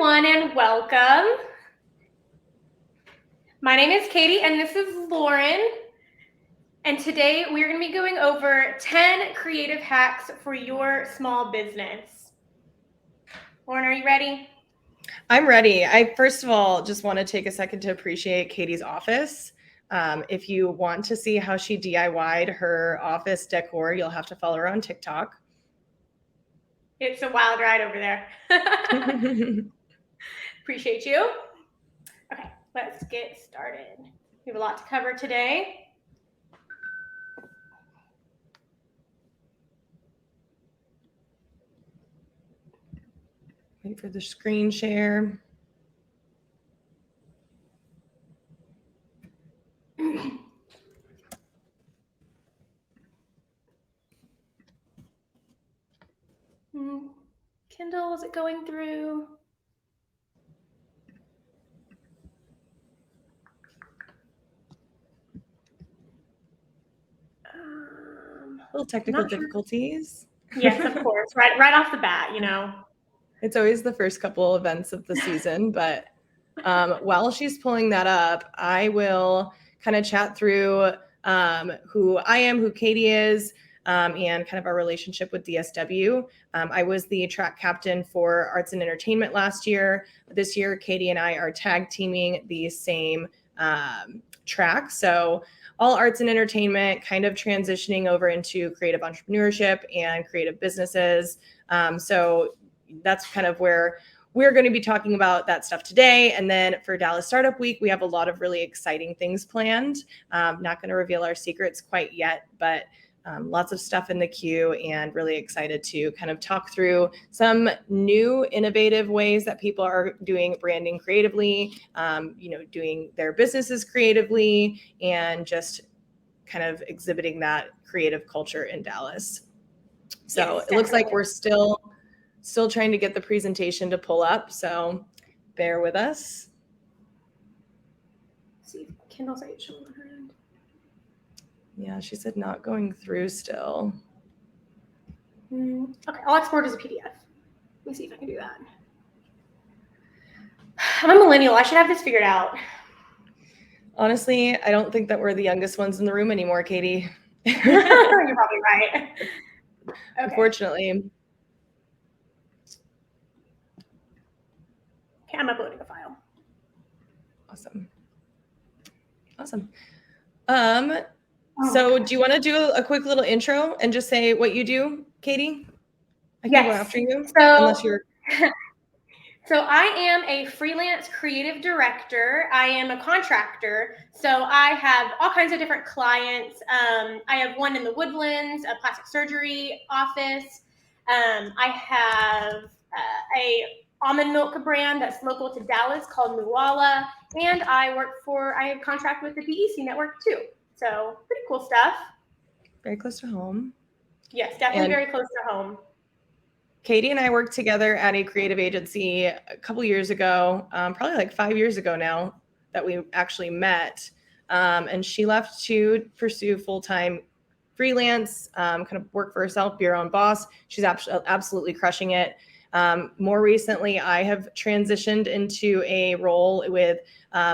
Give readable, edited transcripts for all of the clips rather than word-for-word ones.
everyone, and welcome. My name is Katie, and this is Lauren. And today we're going to be going over 10 creative hacks for your small business. Lauren, are you ready? I'm ready. I first of all just want to take a second to appreciate Katie's office. If you want to see how she DIY'd her office decor, you'll have to follow her on TikTok. It's a wild ride over there. Appreciate you. Okay, let's get started. We have a lot to cover today. Wait for the screen share. Kindle, is it going through? Little technical difficulties. Yes, of course. Right off the bat, you know. It's always the first couple events of the season, but while she's pulling that up, I will kind of chat through who I am, who Katie is, and kind of our relationship with DSW. I was the track captain for arts and entertainment last year. This year, Katie and I are tag teaming the same track. So all arts and entertainment, kind of transitioning over into creative entrepreneurship and creative businesses. So that's kind of where we're going to be talking about that stuff today. And then for Dallas Startup Week, we have a lot of really exciting things planned. Not going to reveal our secrets quite yet, but lots of stuff in the queue, and really excited to kind of talk through some new innovative ways that people are doing branding creatively, doing their businesses creatively, and just kind of exhibiting that creative culture in Dallas. So yes, it looks like we're still trying to get the presentation to pull up, so bear with us. Let's see if Kindle's showing on her end. Yeah, she said not going through still. Okay, I'll export as a PDF. Let me see if I can do that. I'm a millennial. I should have this figured out. Honestly, I don't think that we're the youngest ones in the room anymore, Katie. You're probably right. Okay. Unfortunately. Okay, I'm uploading a file. Awesome. So do you want to do a quick little intro and just say what you do, Katie? I can go after you, unless you're... So I am a freelance creative director. I am a contractor. So I have all kinds of different clients. I have one in the Woodlands, a plastic surgery office. I have a almond milk brand that's local to Dallas called Nuala. And I contract with the DEC network too. So pretty cool stuff. Very close to home. Yes, definitely very close to home. Katie and I worked together at a creative agency a couple years ago, probably like 5 years ago now that we actually met. And she left to pursue full-time freelance, kind of work for herself, be her own boss. She's absolutely crushing it. More recently, I have transitioned into a role with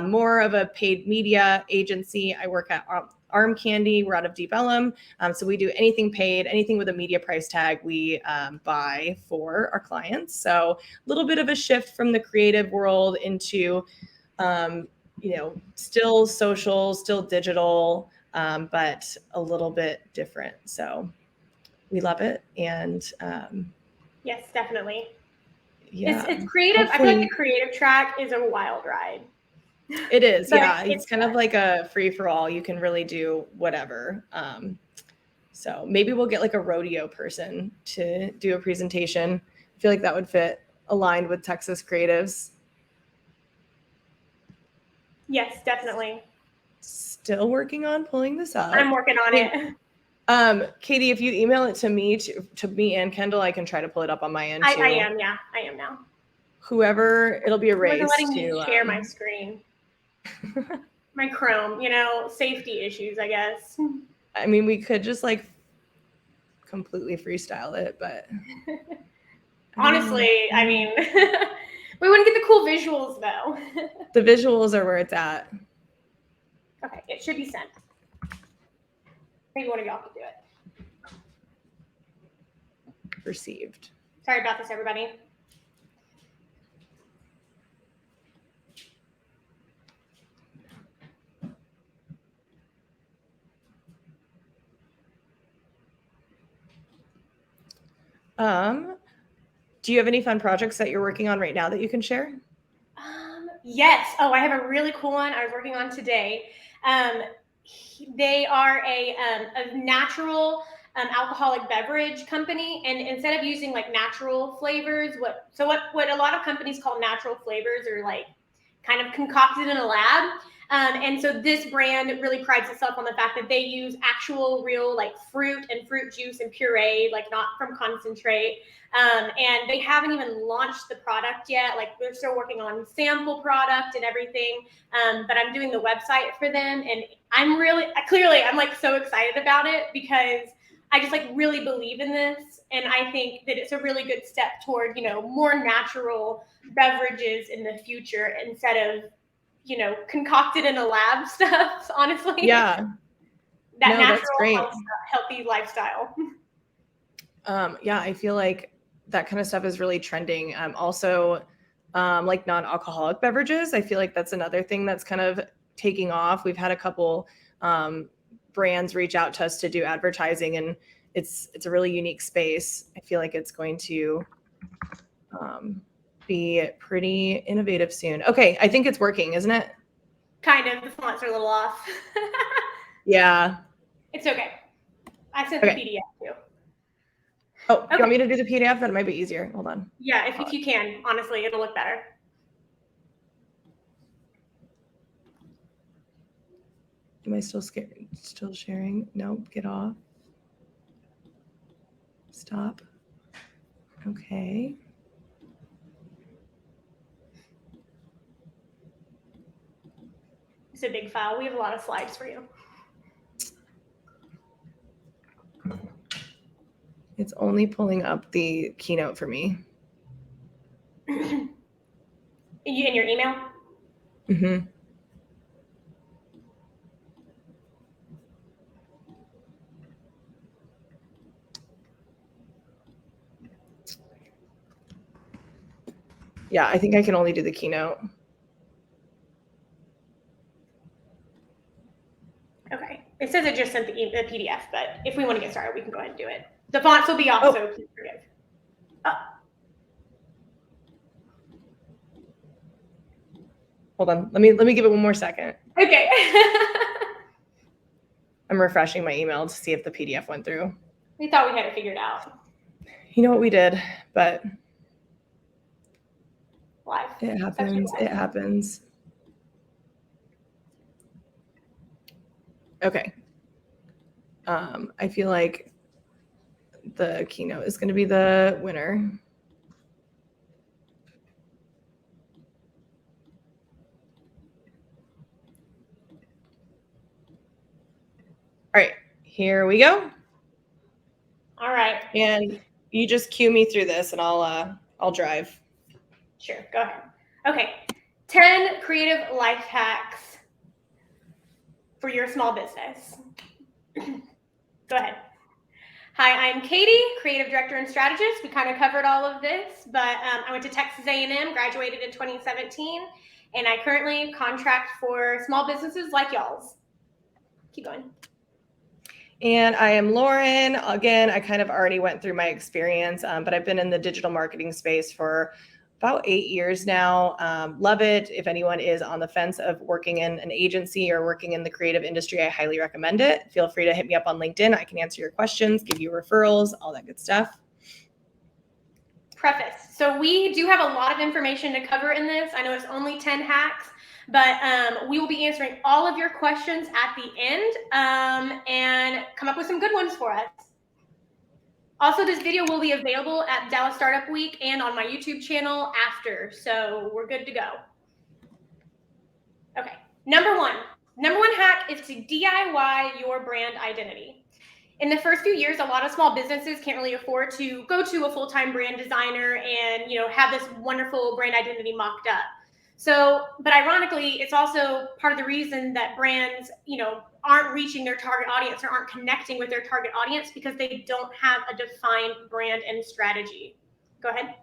more of a paid media agency. I work at Arm Candy. We're out of Deep Ellum. So we do anything paid, anything with a media price tag, we buy for our clients. So a little bit of a shift from the creative world into, still social, still digital, but a little bit different. So we love it. And yes, definitely. Yeah, it's creative. Hopefully. I feel like the creative track is a wild ride. It is, yeah. It's kind of like a free for all. You can really do whatever. So maybe we'll get like a rodeo person to do a presentation. I feel like that would fit aligned with Texas creatives. Yes, definitely. Still working on pulling this up. I'm working on it. Katie, if you email it to me and Kendall, I can try to pull it up on my end too. I am now. Whoever, it'll be a race. They're letting me share my screen. My Chrome, safety issues, I guess. I mean, we could just like completely freestyle it, but honestly, I mean, We want to get the cool visuals though. The visuals are where it's at. Okay, it should be sent. Maybe one of y'all can do it. Received. Sorry about this, everybody. Do you have any fun projects that you're working on right now that you can share? Yes. Oh, I have a really cool one I was working on today. They are a natural alcoholic beverage company, and instead of using like natural flavors, what a lot of companies call natural flavors are like kind of concocted in a lab. And so this brand really prides itself on the fact that they use actual real like fruit and fruit juice and puree, like not from concentrate. And they haven't even launched the product yet. Like they're still working on sample product and everything. But I'm doing the website for them, and I'm like so excited about it because I just like really believe in this, and I think that it's a really good step toward, more natural beverages in the future instead of, concocted in a lab stuff, honestly. Yeah. That natural, that's great. healthy lifestyle. Yeah, I feel like that kind of stuff is really trending. Also, like non-alcoholic beverages. I feel like that's another thing that's kind of taking off. We've had a couple brands reach out to us to do advertising, and it's a really unique space. I feel like it's going to be pretty innovative soon. Okay, I think it's working, isn't it? Kind of. The fonts are a little off. Yeah. It's okay. I sent the PDF too. Oh, okay. You want me to do the PDF? That might be easier. Hold on. Yeah, if you can, honestly, it'll look better. Am I still scared? Still sharing? Nope. Get off. Stop. Okay. It's a big file. We have a lot of slides for you. It's only pulling up the keynote for me. You in your email? Mm-hmm. Yeah, I think I can only do the keynote. Okay. It says it just sent the PDF, but if we want to get started, we can go ahead and do it. The fonts will be off, so please forgive. Hold on. Let me give it one more second. Okay. I'm refreshing my email to see if the PDF went through. We thought we had it figured out. You know what we did, but live. It happens. It happens. Okay. I feel like the keynote is going to be the winner. All right, here we go. All right. And you just cue me through this and I'll drive. Sure, go ahead. Okay, 10 creative life hacks for your small business. Go ahead. Hi, I'm Katie, creative director and strategist. We kind of covered all of this, but I went to Texas A&M, graduated in 2017, and I currently contract for small businesses like y'all's. Keep going. And I am Lauren. Again, I kind of already went through my experience, but I've been in the digital marketing space for about 8 years now. Love it. If anyone is on the fence of working in an agency or working in the creative industry, I highly recommend it. Feel free to hit me up on LinkedIn. I can answer your questions, give you referrals, all that good stuff. Preface. So we do have a lot of information to cover in this. I know it's only 10 hacks, but we will be answering all of your questions at the end and come up with some good ones for us. Also, this video will be available at Dallas Startup Week and on my YouTube channel after, so we're good to go. Okay, number one hack is to DIY your brand identity. In the first few years, a lot of small businesses can't really afford to go to a full-time brand designer and, have this wonderful brand identity mocked up. So, but ironically, it's also part of the reason that brands, aren't reaching their target audience or aren't connecting with their target audience, because they don't have a defined brand and strategy. Go ahead.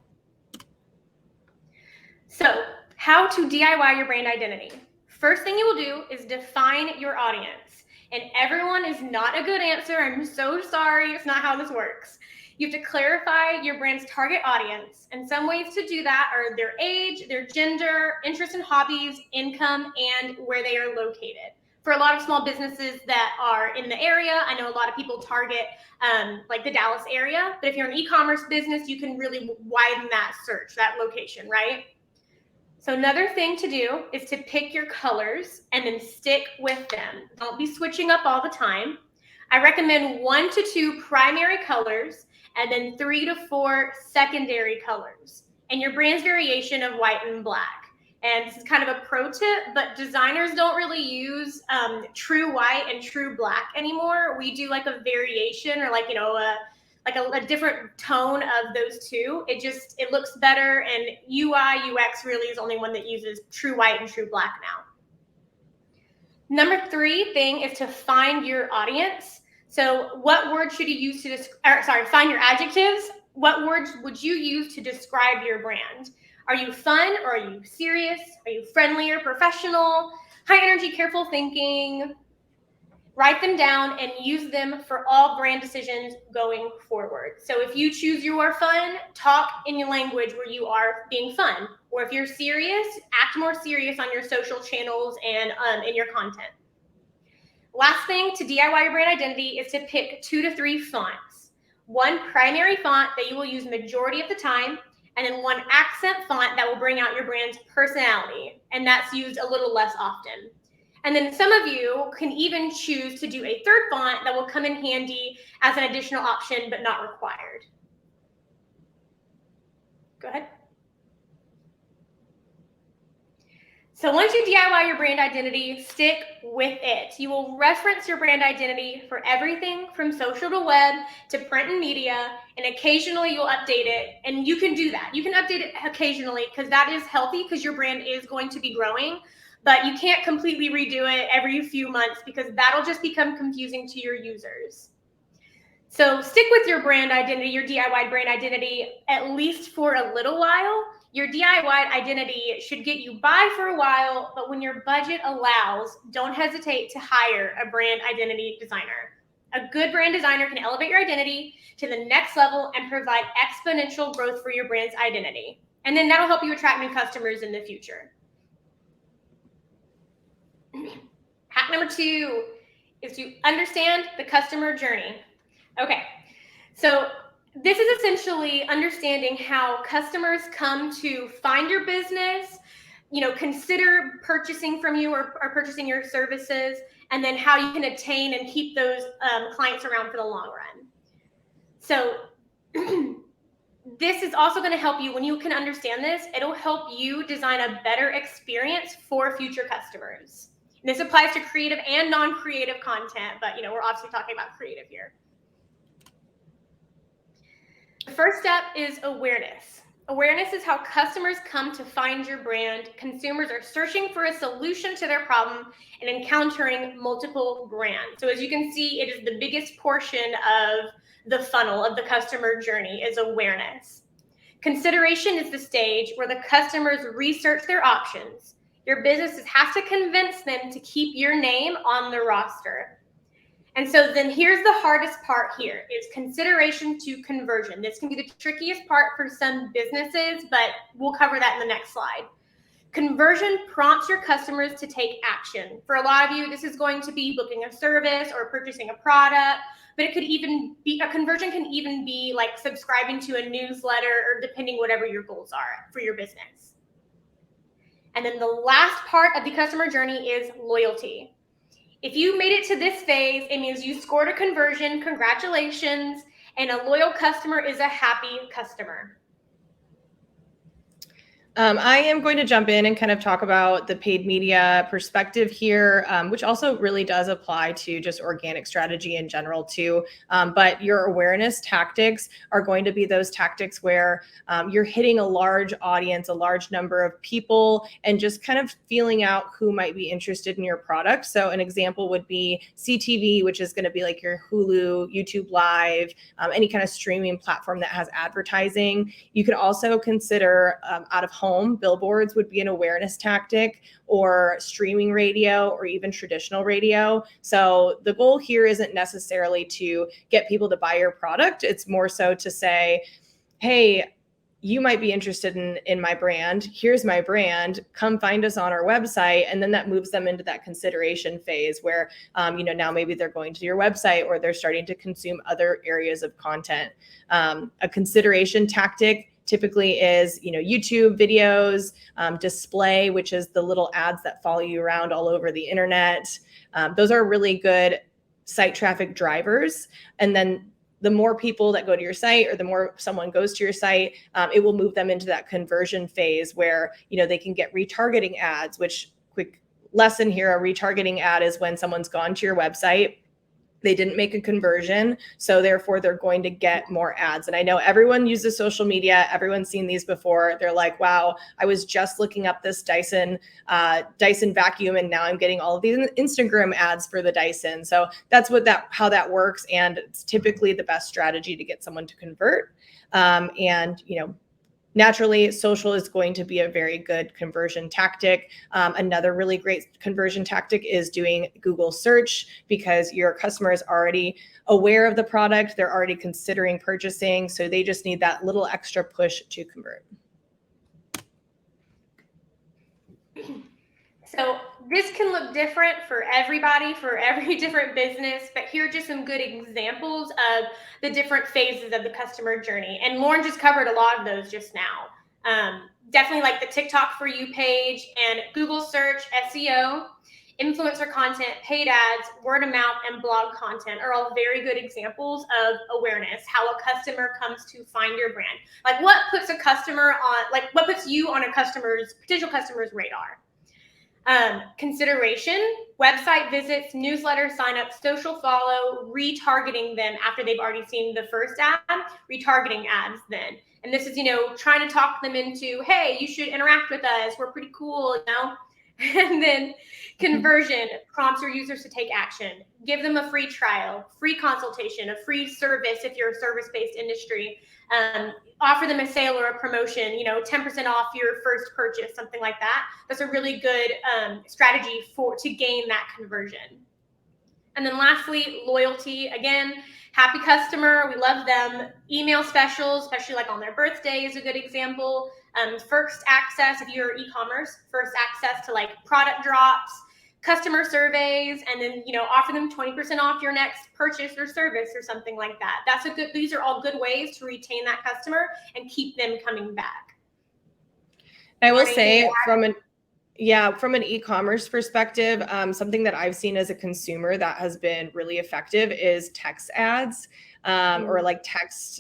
So, how to DIY your brand identity. First thing you will do is define your audience. And everyone is not a good answer. I'm so sorry. It's not how this works. You have to clarify your brand's target audience. And some ways to do that are their age, their gender, interests and hobbies, income, and where they are located. For a lot of small businesses that are in the area, I know a lot of people target like the Dallas area. But if you're an e-commerce business, you can really widen that search, that location, right? So another thing to do is to pick your colors and then stick with them. Don't be switching up all the time. I recommend 1 to 2 primary colors and then 3 to 4 secondary colors, and your brand's variation of white and black. And this is kind of a pro tip, but designers don't really use true white and true black anymore. We do like a variation, or a different tone of those two. It looks better, and UI, UX really is the only one that uses true white and true black now. Number 3 thing is to find your audience. So what words should you use to find your adjectives. What words would you use to describe your brand? Are you fun, or are you serious? Are you friendly or professional? High energy, careful thinking? Write them down and use them for all brand decisions going forward. So if you choose you are fun, talk in your language where you are being fun. Or if you're serious, act more serious on your social channels and in your content. Last thing to DIY your brand identity is to pick 2 to 3 fonts. 1 primary font that you will use majority of the time, and then 1 accent font that will bring out your brand's personality, and that's used a little less often. And then some of you can even choose to do a 3rd font that will come in handy as an additional option, but not required. Go ahead. So once you DIY your brand identity, stick with it. You will reference your brand identity for everything from social to web to print and media, and occasionally you'll update it. And you can do that. You can update it occasionally, because that is healthy, because your brand is going to be growing. But you can't completely redo it every few months, because that'll just become confusing to your users. So stick with your brand identity, your DIY brand identity, at least for a little while. Your DIY identity should get you by for a while, but when your budget allows, don't hesitate to hire a brand identity designer. A good brand designer can elevate your identity to the next level and provide exponential growth for your brand's identity. And then that'll help you attract new customers in the future. Hack number 2 is to understand the customer journey. Okay, so this is essentially understanding how customers come to find your business, consider purchasing from you or purchasing your services, and then how you can attain and keep those clients around for the long run. So this is also going to help you. When you can understand this, it'll help you design a better experience for future customers. And this applies to creative and non-creative content, but we're obviously talking about creative here. The first step is awareness. Awareness is how customers come to find your brand. Consumers are searching for a solution to their problem and encountering multiple brands. So as you can see, it is the biggest portion of the funnel of the customer journey is awareness. Consideration is the stage where the customers research their options. Your business has to convince them to keep your name on the roster. And so then here's the hardest part here is consideration to conversion. This can be the trickiest part for some businesses, but we'll cover that in the next slide. Conversion prompts your customers to take action. For a lot of you, this is going to be booking a service or purchasing a product, but it could even be, a conversion can even be like subscribing to a newsletter or depending whatever your goals are for your business. And then the last part of the customer journey is loyalty. If you made it to this phase, it means you scored a conversion, congratulations, and a loyal customer is a happy customer. I am going to jump in and kind of talk about the paid media perspective here, which also really does apply to just organic strategy in general too. But your awareness tactics are going to be those tactics where you're hitting a large audience, a large number of people, and just kind of feeling out who might be interested in your product. So an example would be CTV, which is going to be like your Hulu, YouTube Live, any kind of streaming platform that has advertising. You could also consider out of home billboards would be an awareness tactic, or streaming radio, or even traditional radio. So the goal here isn't necessarily to get people to buy your product. It's more so to say, hey, you might be interested in my brand. Here's my brand. Come find us on our website. And then that moves them into that consideration phase where, now maybe they're going to your website, or they're starting to consume other areas of content. A consideration tactic typically is, YouTube videos, display, which is the little ads that follow you around all over the internet. Those are really good site traffic drivers. And then the more people that go to your site, or the more someone goes to your site, it will move them into that conversion phase where, they can get retargeting ads, which, quick lesson here, a retargeting ad is when someone's gone to your website, they didn't make a conversion, so therefore they're going to get more ads. And I know everyone uses social media. Everyone's seen these before. They're like, wow, I was just looking up this Dyson vacuum, and now I'm getting all of these Instagram ads for the Dyson. So that's how that works. And it's typically the best strategy to get someone to convert. Naturally, social is going to be a very good conversion tactic. Another really great conversion tactic is doing Google search, because your customer is already aware of the product. They're already considering purchasing. So they just need that little extra push to convert. So this can look different for everybody, for every different business, but here are just some good examples of the different phases of the customer journey. And Lauren just covered a lot of those just now. Definitely like the TikTok For You page and Google search, SEO, influencer content, paid ads, word of mouth, and blog content are all very good examples of awareness, how a customer comes to find your brand. Like what puts you on a potential customer's radar? Consideration, website visits, newsletter signups, social follow, retargeting them after they've already seen the first ad, retargeting ads then. And this is, trying to talk them into, hey, you should interact with us. We're pretty cool, And then conversion, prompts your users to take action. Give them a free trial, free consultation, a free service if you're a service-based industry. Offer them a sale or a promotion, 10% off your first purchase, something like that. That's a really good strategy to gain that conversion. And then lastly, loyalty. Again, happy customer, we love them. Email specials, especially like on their birthday, is a good example. First access, if you're e-commerce, first access to like product drops, customer surveys, and then, offer them 20% off your next purchase or service or something like that. These are all good ways to retain that customer and keep them coming back. I will say from an e-commerce perspective, something that I've seen as a consumer that has been really effective is text ads, or like text,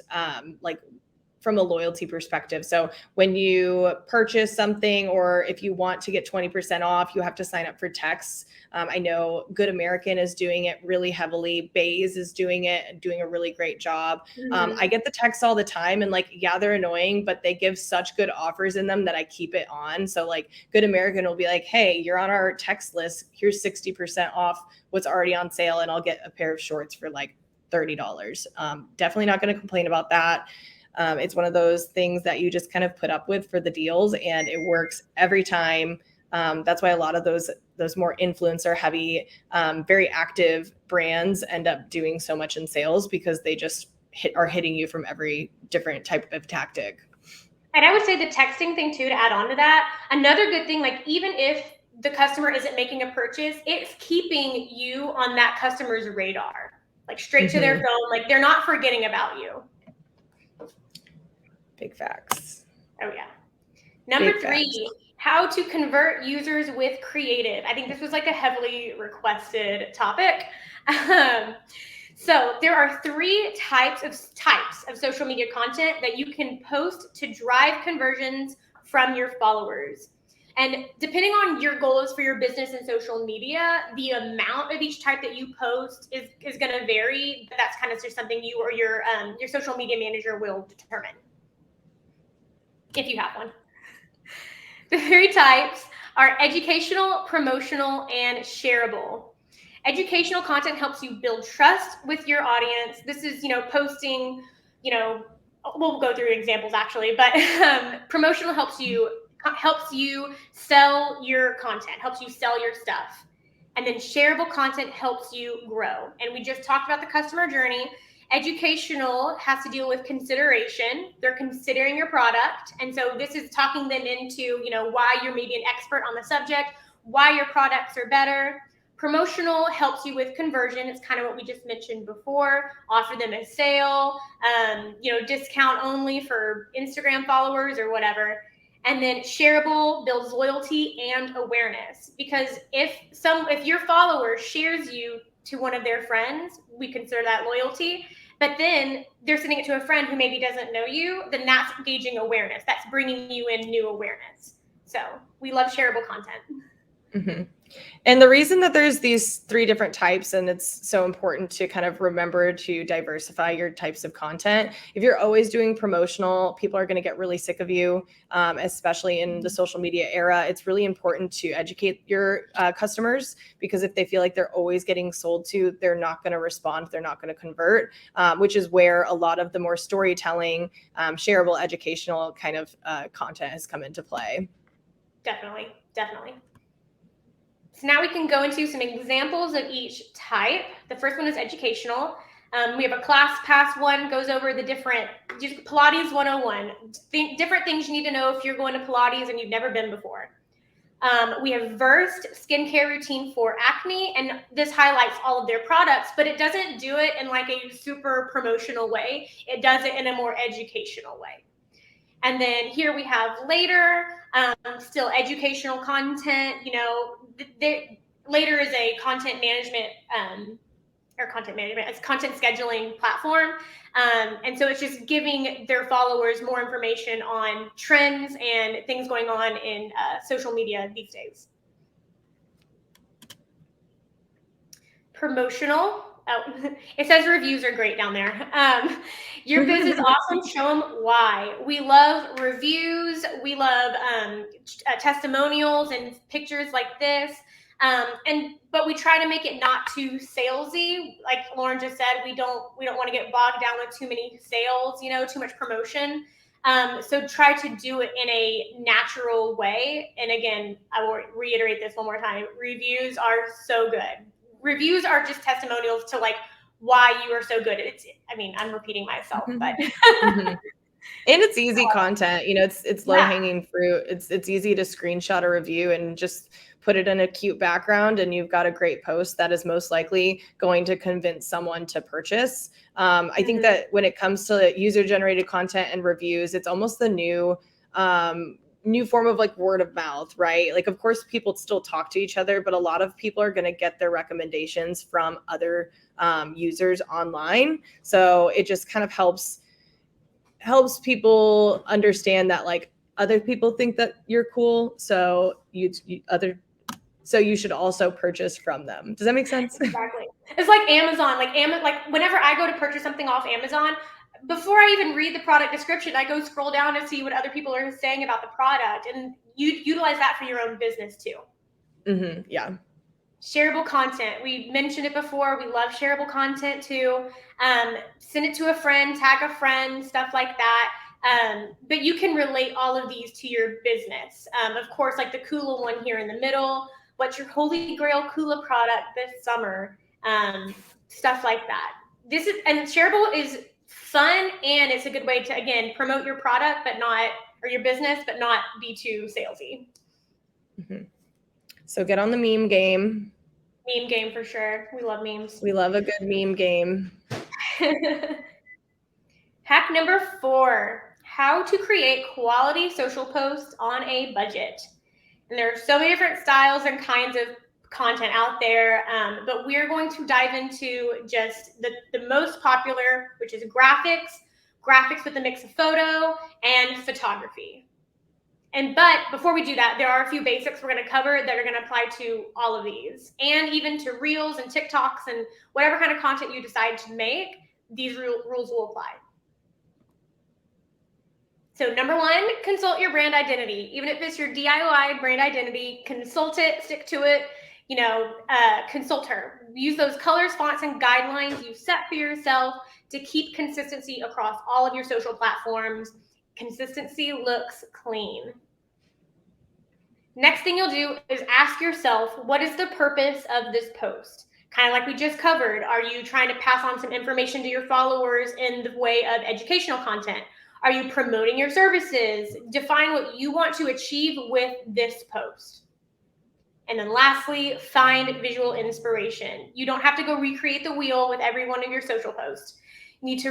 from a loyalty perspective. So when you purchase something, or if you want to get 20% off, you have to sign up for texts. I know Good American is doing it really heavily. Baze is doing it and doing a really great job. I get the texts all the time, and they're annoying, but they give such good offers in them that I keep it on. So like Good American will be like, hey, you're on our text list. Here's 60% off what's already on sale, and I'll get a pair of shorts for like $30. Definitely not going to complain about that. It's one of those things that you just kind of put up with for the deals, and it works every time. That's why a lot of those more influencer heavy, very active brands end up doing so much in sales, because they just are hitting you from every different type of tactic. And I would say the texting thing too, to add on to that, another good thing, like even if the customer isn't making a purchase, it's keeping you on that customer's radar, like straight to their phone. Like they're not forgetting about you. Big facts. Oh yeah. Number 3, how to convert users with creative. I think this was like a heavily requested topic. So there are 3 types of social media content that you can post to drive conversions from your followers. And depending on your goals for your business and social media, the amount of each type that you post is going to vary. That's kind of just something you or your social media manager will determine, if you have one. The 3 types are educational, promotional, and shareable. Educational content helps you build trust with your audience. This is, posting, we'll go through examples actually, but promotional helps you sell your content, helps you sell your stuff. And then shareable content helps you grow. And we just talked about the customer journey. Educational has to deal with consideration. They're considering your product. And so this is talking them into, why you're maybe an expert on the subject, why your products are better. Promotional helps you with conversion. It's kind of what we just mentioned before. Offer them a sale, discount only for Instagram followers or whatever. And then shareable builds loyalty and awareness, because if your follower shares you to one of their friends, we consider that loyalty. But then they're sending it to a friend who maybe doesn't know you, then that's gauging awareness. That's bringing you in new awareness. So we love shareable content. Mm-hmm. And the reason that there's these 3 different types, and it's so important to kind of remember to diversify your types of content. If you're always doing promotional, people are going to get really sick of you, especially in the social media era. It's really important to educate your customers, because if they feel like they're always getting sold to, they're not going to respond, they're not going to convert, which is where a lot of the more storytelling, shareable, educational kind of content has come into play. Definitely. So now we can go into some examples of each type. The first one is educational. We have a class pass one, goes over the different, just Pilates 101, different things you need to know if you're going to Pilates and you've never been before. We have Versed skincare routine for acne, and this highlights all of their products, but it doesn't do it in like a super promotional way. It does it in a more educational way. And then here we have Later, still educational content. Later is a content management, it's content scheduling platform. And so it's just giving their followers more information on trends and things going on in social media these days. Promotional. Oh, it says reviews are great down there. Your biz is awesome. Show them why. We love reviews. We love testimonials and pictures like this. But we try to make it not too salesy. Like Lauren just said, we don't want to get bogged down with too many sales, too much promotion. So try to do it in a natural way. And again, I will reiterate this one more time. Reviews are so good. Reviews are just testimonials to like why you are so good. I'm repeating myself, but and it's easy content. It's low hanging fruit. It's easy to screenshot a review and just put it in a cute background, and you've got a great post that is most likely going to convince someone to purchase. I think that when it comes to user generated content and reviews, it's almost the new form of like word of mouth, right? Like, of course, people still talk to each other, but a lot of people are going to get their recommendations from other users online. So it just kind of helps people understand that like other people think that you're cool. So you should also purchase from them. Does that make sense? Exactly. It's like Amazon. Like whenever I go to purchase something off Amazon, before I even read the product description, I go scroll down to see what other people are saying about the product, and you utilize that for your own business too. Mm-hmm. Yeah. Shareable content. We mentioned it before. We love shareable content too. Send it to a friend, tag a friend, stuff like that. But you can relate all of these to your business. Of course, like the Kula one here in the middle. What's your holy grail Kula product this summer? Stuff like that. And shareable is fun, and it's a good way to, again, promote your product, or your business, but not be too salesy. Mm-hmm. So get on the meme game. Meme game for sure. We love memes. We love a good meme game. Hack number 4, how to create quality social posts on a budget. And there are so many different styles and kinds of content out there, but we're going to dive into just the most popular, which is graphics with a mix of photo and photography. But before we do that, there are a few basics we're going to cover that are going to apply to all of these, and even to Reels and TikToks and whatever kind of content you decide to make. These rules will apply. So number one, consult your brand identity. Even if it's your DIY brand identity, consult it, stick to it, consult her. Use those colors, fonts, and guidelines you set for yourself to keep consistency across all of your social platforms. Consistency looks clean. Next thing you'll do is ask yourself, what is the purpose of this post? Kind of like we just covered. Are you trying to pass on some information to your followers in the way of educational content? Are you promoting your services? Define what you want to achieve with this post. And then lastly, find visual inspiration. You don't have to go recreate the wheel with every one of your social posts. You need to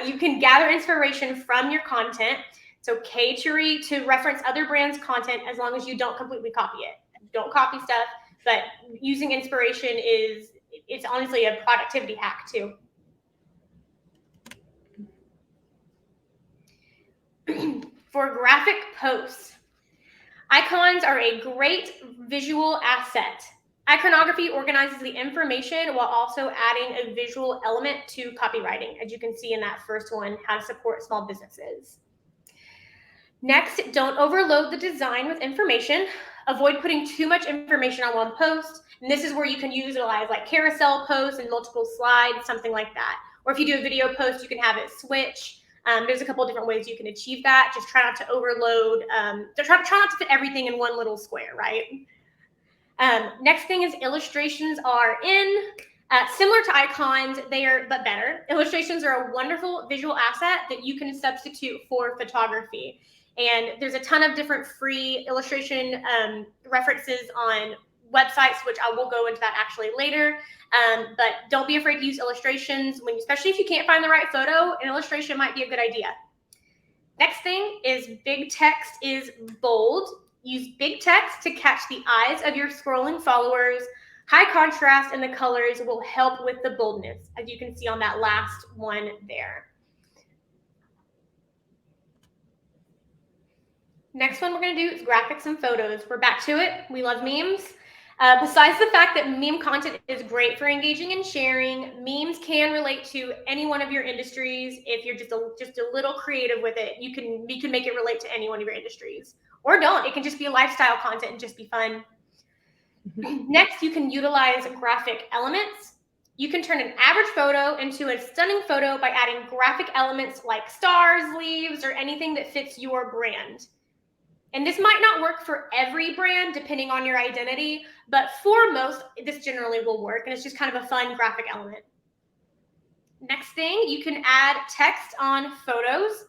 you can gather inspiration from your content. It's okay to reference other brands' content as long as you don't completely copy it. Don't copy stuff, but using inspiration it's honestly a productivity hack too. For graphic posts, icons are a great visual asset. Iconography organizes the information while also adding a visual element to copywriting, as you can see in that first one, how to support small businesses. Next, don't overload the design with information. Avoid putting too much information on one post. And this is where you can utilize like carousel posts and multiple slides, something like that. Or if you do a video post, you can have it switch. There's a couple of different ways you can achieve that. Just try not to overload. Try not to fit everything in one little square, right? Next thing is illustrations are in. Similar to icons, but better. Illustrations are a wonderful visual asset that you can substitute for photography. And there's a ton of different free illustration references on websites, which I will go into that actually later. But don't be afraid to use illustrations, especially if you can't find the right photo. An illustration might be a good idea. Next thing is big text is bold. Use big text to catch the eyes of your scrolling followers. High contrast in the colors will help with the boldness, as you can see on that last one there. Next one we're going to do is graphics and photos. We're back to it. We love memes. Besides the fact that meme content is great for engaging and sharing, memes can relate to any one of your industries. If you're just a little creative with it, you can make it relate to any one of your industries. Or don't. It can just be lifestyle content and just be fun. Next, you can utilize graphic elements. You can turn an average photo into a stunning photo by adding graphic elements like stars, leaves, or anything that fits your brand. And this might not work for every brand depending on your identity, but for most, this generally will work, and it's just kind of a fun graphic element. Next thing, you can add text on photos.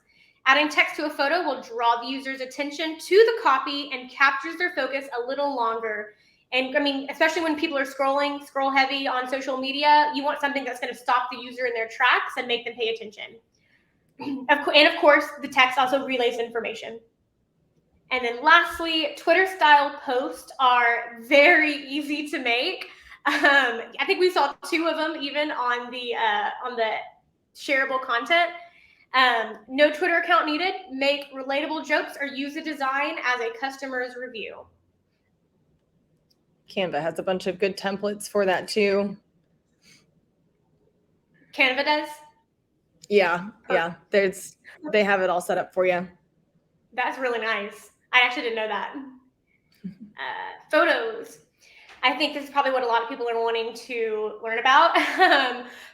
Adding text to a photo will draw the user's attention to the copy and captures their focus a little longer. And I mean, especially when people are scroll heavy on social media, you want something that's going to stop the user in their tracks and make them pay attention. And of course, the text also relays information. And then lastly, Twitter style posts are very easy to make. I think we saw 2 of them even on the shareable content. No Twitter account needed. Make relatable jokes or use a design as a customer's review. Canva has a bunch of good templates for that too. Canva does? Yeah. They have it all set up for you. That's really nice. I actually didn't know that. Photos. I think this is probably what a lot of people are wanting to learn about.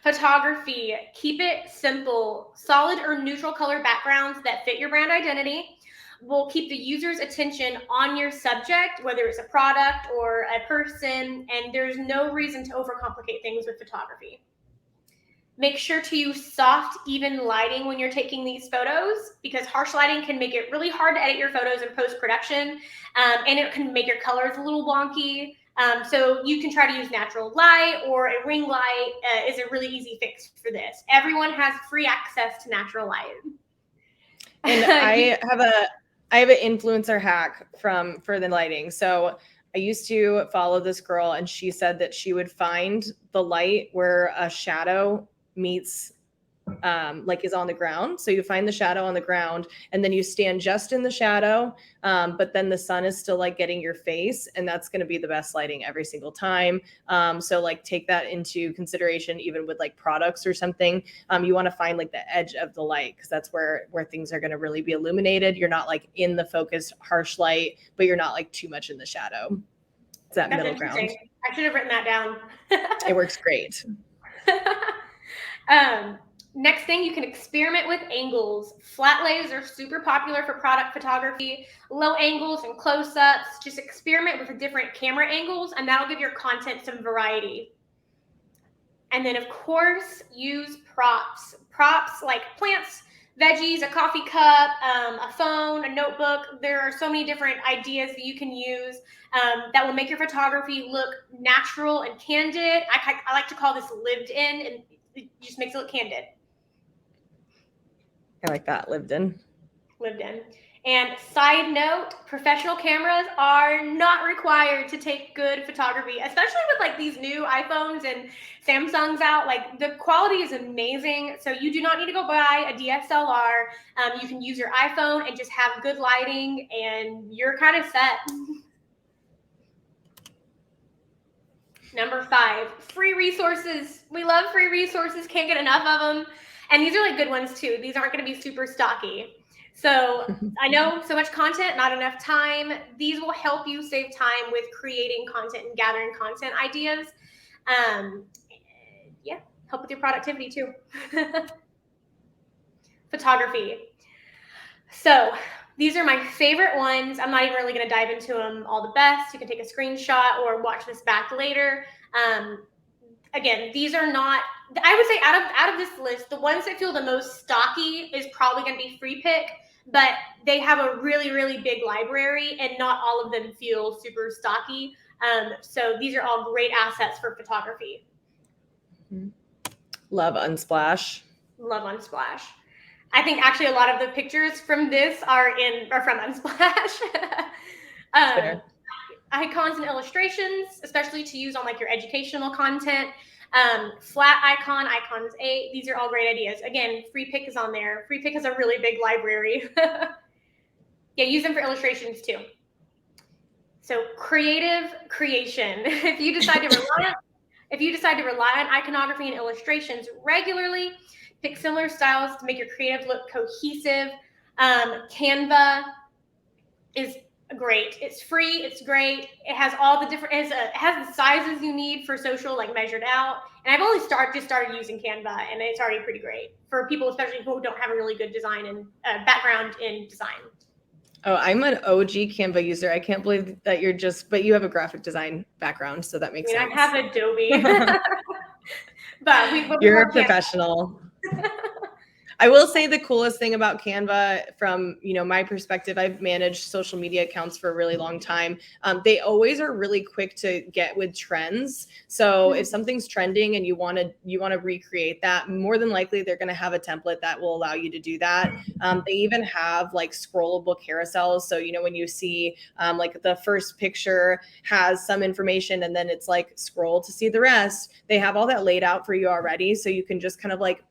Photography. Keep it simple. Solid or neutral color backgrounds that fit your brand identity will keep the user's attention on your subject, whether it's a product or a person, and there's no reason to overcomplicate things with photography. Make sure to use soft, even lighting when you're taking these photos, because harsh lighting can make it really hard to edit your photos in post-production, and it can make your colors a little wonky. So you can try to use natural light, or a ring light is a really easy fix for this. Everyone has free access to natural light. And I have an influencer hack for the lighting. So I used to follow this girl, and she said that she would find the light where a shadow meets like is on the ground. So you find the shadow on the ground and then you stand just in the shadow. But then the sun is still like getting your face, and that's going to be the best lighting every single time. So like take that into consideration, even with like products or something. You want to find like the edge of the light, because that's where things are going to really be illuminated. You're not like in the focused harsh light, but you're not like too much in the shadow. It's that middle ground. I should have written that down. It works great. Next thing, you can experiment with angles. Flat lays are super popular for product photography. Low angles and close-ups. Just experiment with different camera angles, and that'll give your content some variety. And then, of course, use props. Props like plants, veggies, a coffee cup, a phone, a notebook. There are so many different ideas that you can use that will make your photography look natural and candid. I like to call this lived in, and it just makes it look candid. I like that, lived in. Lived in. And side note, professional cameras are not required to take good photography, especially with like these new iPhones and Samsungs out. Like the quality is amazing. So you do not need to go buy a DSLR. You can use your iPhone and just have good lighting, and you're kind of set. Number 5, free resources. We love free resources, can't get enough of them. And these are like good ones too. These aren't going to be super stocky. So I know so much content, not enough time. These will help you save time with creating content and gathering content ideas. Yeah, help with your productivity too. Photography. So these are my favorite ones. I'm not even really going to dive into them all the best. You can take a screenshot or watch this back later. Again, these are not, I would say out of this list, the ones that feel the most stocky is probably going to be Free Pick, but they have a really, really big library, and not all of them feel super stocky. So these are all great assets for photography. Love Unsplash. Love Unsplash. I think actually a lot of the pictures from this are from Unsplash. Icons and illustrations, especially to use on like your educational content. Flat icon, icons 8. These are all great ideas. Again, Free Pick is on there. Free Pick has a really big library. Yeah, use them for illustrations too. So creative creation. If you decide to rely on iconography and illustrations regularly, pick similar styles to make your creative look cohesive. Canva is great. It's free. It's great. It has all the different. It has the sizes you need for social, like measured out. And I've only just started using Canva, and it's already pretty great for people, especially who don't have a really good design and background in design. Oh, I'm an OG Canva user. I can't believe that but you have a graphic design background, so that makes sense. I have Adobe, but you're a professional. I will say the coolest thing about Canva from, my perspective, I've managed social media accounts for a really long time. They always are really quick to get with trends. So if something's trending and you want to recreate that, more than likely they're going to have a template that will allow you to do that. They even have like scrollable carousels. So, when you see like the first picture has some information and then it's like scroll to see the rest, they have all that laid out for you already. So you can just kind of like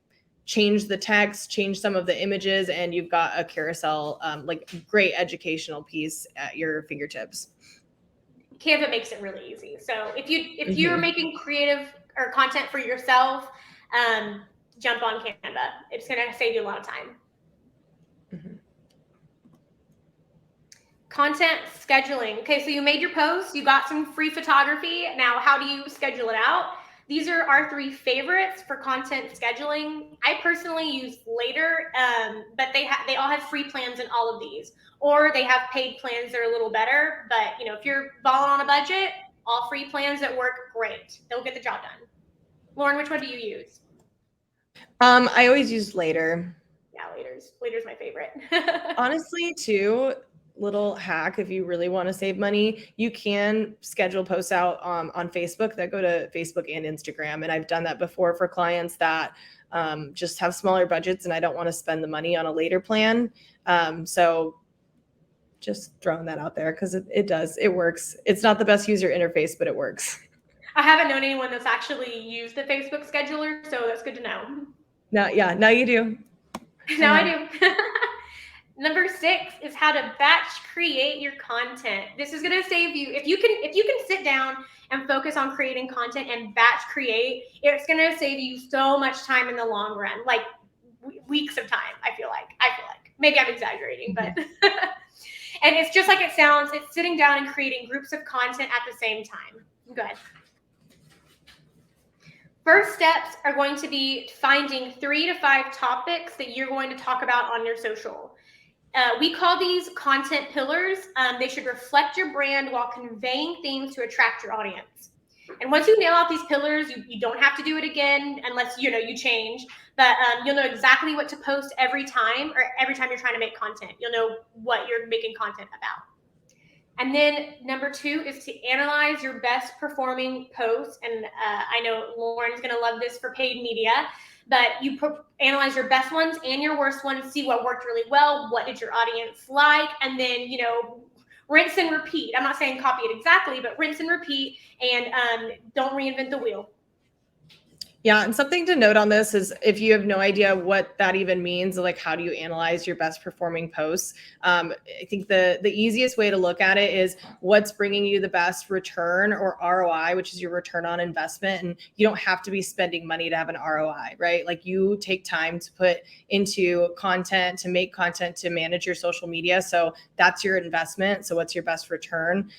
change the text, change some of the images, and you've got a carousel, like great educational piece at your fingertips. Canva makes it really easy. So if you're making creative or content for yourself, jump on Canva. It's going to save you a lot of time. Content scheduling. Okay, so you made your post, you got some free photography. Now, how do you schedule it out? These are our 3 favorites for content scheduling. I personally use Later, but they all have free plans in all of these, or they have paid plans that are a little better. But if you're balling on a budget, all free plans that work great. They'll get the job done. Lauren, which one do you use? I always use Later. Yeah, Later's my favorite. Honestly, too. Little hack, if you really want to save money, you can schedule posts out on Facebook that go to Facebook and Instagram. And I've done that before for clients that just have smaller budgets and I don't want to spend the money on a Later plan. So just throwing that out there, because it works. It's not the best user interface, but it works. I haven't known anyone that's actually used the Facebook scheduler, so that's good to know. Now you do. Now I do. Number 6 is how to batch create your content. This is going to save you. If you can sit down and focus on creating content and batch create, it's going to save you so much time in the long run, like weeks of time. I feel like maybe I'm exaggerating, but and it's just like it sounds. It's sitting down and creating groups of content at the same time. Go ahead. First steps are going to be finding 3 to 5 topics that you're going to talk about on your social. We call these content pillars. They should reflect your brand while conveying things to attract your audience. And once you nail out these pillars, you don't have to do it again unless you change. But you'll know exactly what to post every time, or every time you're trying to make content. You'll know what you're making content about. And then number 2 is to analyze your best performing posts. And I know Lauren's going to love this for paid media, but you analyze your best ones and your worst ones, see what worked really well, what did your audience like, and then, rinse and repeat. I'm not saying copy it exactly, but rinse and repeat, and don't reinvent the wheel. Yeah, and something to note on this is if you have no idea what that even means, like how do you analyze your best performing posts? I think the easiest way to look at it is what's bringing you the best return, or ROI, which is your return on investment. And you don't have to be spending money to have an ROI, right? Like you take time to put into content, to make content, to manage your social media. So that's your investment. So what's your best return?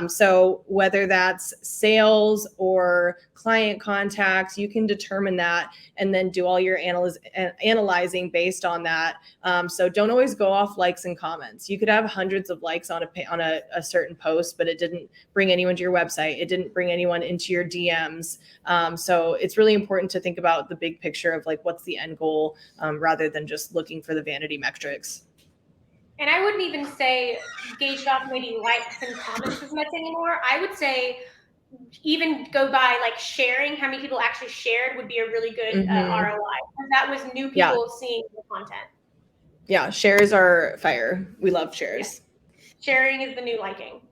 So whether that's sales or client contacts, you can determine that and then do all your analyzing based on that. So don't always go off likes and comments. You could have hundreds of likes on a certain post, but it didn't bring anyone to your website. It didn't bring anyone into your DMs. So it's really important to think about the big picture of like what's the end goal, rather than just looking for the vanity metrics. And I wouldn't even say gauge off maybe likes and comments as much anymore. I would say even go by like sharing, how many people actually shared would be a really good ROI. That was new people seeing the content. Yeah, shares are fire. We love shares. Yeah. Sharing is the new liking.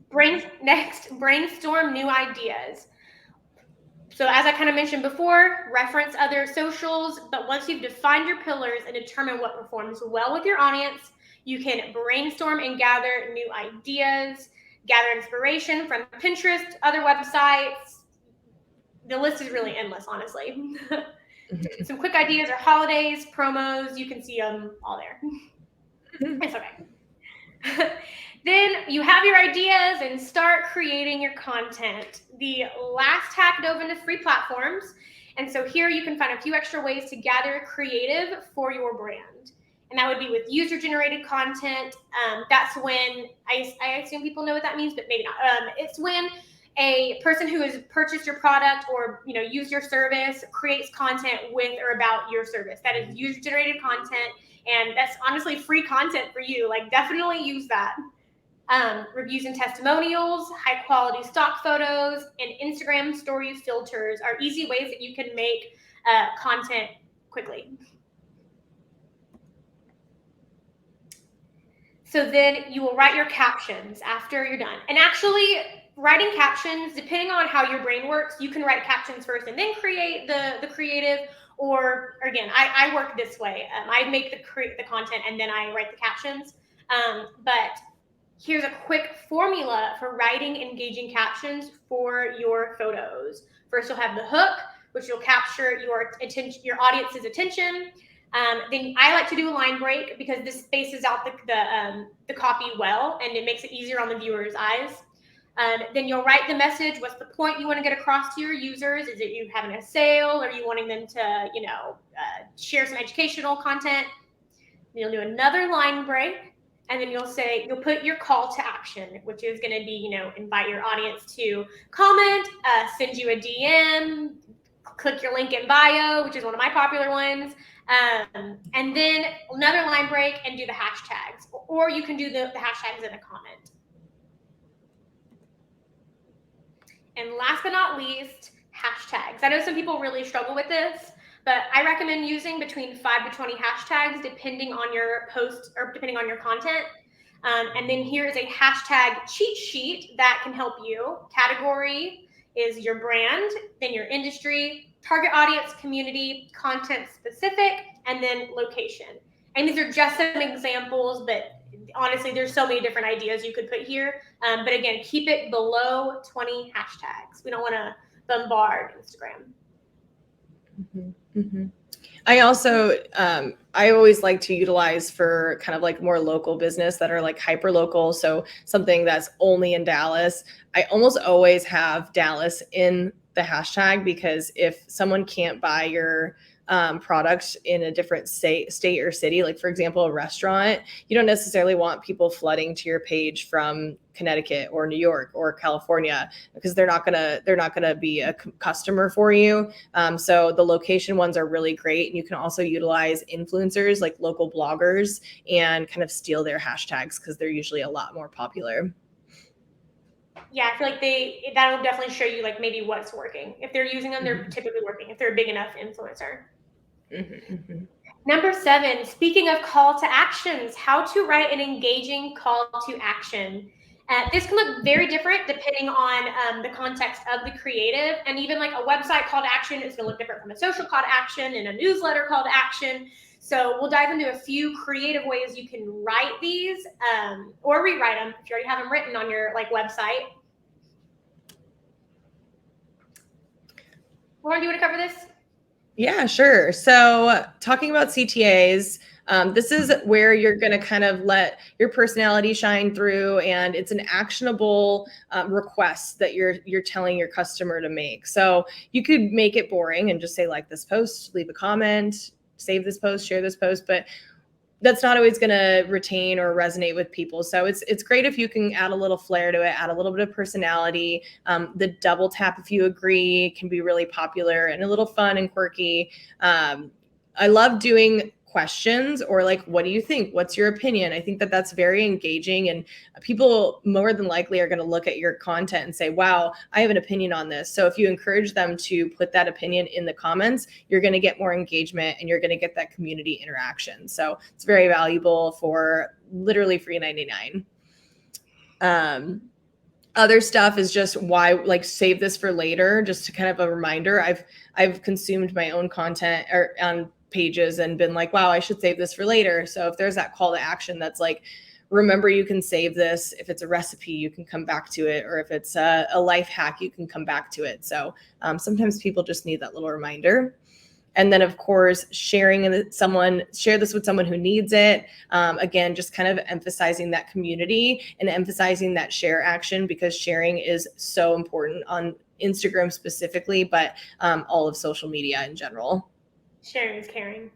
Brainstorm new ideas. So as I kind of mentioned before, reference other socials, but once you've defined your pillars and determined what performs well with your audience, you can brainstorm and gather new ideas, gather inspiration from Pinterest, other websites. The list is really endless, honestly. Some quick ideas are holidays, promos. You can see them all there. It's okay. Then you have your ideas and start creating your content. The last hack dove into free platforms. And so here you can find a few extra ways to gather creative for your brand. And that would be with user-generated content. That's when, I assume people know what that means, but maybe not. It's when a person who has purchased your product or used your service creates content with or about your service. That is user-generated content, and that's honestly free content for you. Like, definitely use that. Reviews and testimonials, high-quality stock photos, and Instagram stories filters are easy ways that you can make content quickly. So then you will write your captions after you're done. And actually, writing captions, depending on how your brain works, you can write captions first and then create the creative. Or again, I work this way. I make the content and then I write the captions. But here's a quick formula for writing engaging captions for your photos. First, you'll have the hook, which will capture your audience's attention. Then I like to do a line break because this spaces out the copy well, and it makes it easier on the viewer's eyes. Then you'll write the message. What's the point you want to get across to your users? Is it you having a sale? Or are you wanting them to, share some educational content? Then you'll do another line break, and then you'll put your call to action, which is going to be, invite your audience to comment, send you a DM, click your link in bio, which is one of my popular ones. And then another line break and do the hashtags, or you can do the hashtags in a comment. And last but not least, hashtags. I know some people really struggle with this, but I recommend using between 5 to 20 hashtags depending on your post or depending on your content. And then here's a hashtag cheat sheet that can help you. Category is your brand, then your industry, target audience, community, content specific, and then location. And these are just some examples, but honestly, there's so many different ideas you could put here. But again, keep it below 20 hashtags. We don't want to bombard Instagram. Mm-hmm. Mm-hmm. I also, I always like to utilize for kind of like more local business that are like hyper local. So something that's only in Dallas. I almost always have Dallas in the hashtag, because if someone can't buy your products in a different state or city, like for example, a restaurant, you don't necessarily want people flooding to your page from Connecticut or New York or California, because they're not gonna be a customer for you. So the location ones are really great, and you can also utilize influencers like local bloggers and kind of steal their hashtags, because they're usually a lot more popular. Yeah, I feel like that'll definitely show you like maybe what's working. If they're using them, they're typically working if they're a big enough influencer. Mm-hmm, mm-hmm. Number 7, speaking of call to actions, how to write an engaging call to action. This can look very different depending on the context of the creative, and even like a website call to action is going to look different from a social call to action and a newsletter call to action. So we'll dive into a few creative ways you can write these or rewrite them if you already have them written on your like website. Lauren, do you want to cover this? Yeah, sure. So talking about CTAs, this is where you're going to kind of let your personality shine through, and it's an actionable request that you're telling your customer to make. So you could make it boring and just say, like this post, leave a comment, save this post, share this post, but that's not always going to retain or resonate with people. So it's great if you can add a little flair to it, add a little bit of personality. The double tap if you agree can be really popular and a little fun and quirky. I love doing questions, or like, what do you think? What's your opinion? I think that that's very engaging, and people more than likely are going to look at your content and say, wow, I have an opinion on this. So if you encourage them to put that opinion in the comments, you're going to get more engagement and you're going to get that community interaction. So it's very valuable for literally free 99. Other stuff is just why, like, save this for later, just to kind of a reminder. I've consumed my own content or on pages and been like, wow, I should save this for later. So if there's that call to action that's like, remember, you can save this. If it's a recipe, you can come back to it. Or if it's a life hack, you can come back to it. So sometimes people just need that little reminder. And then, of course, share this with someone who needs it. Again, just kind of emphasizing that community and emphasizing that share action, because sharing is so important on Instagram specifically, but all of social media in general. Sharing is caring.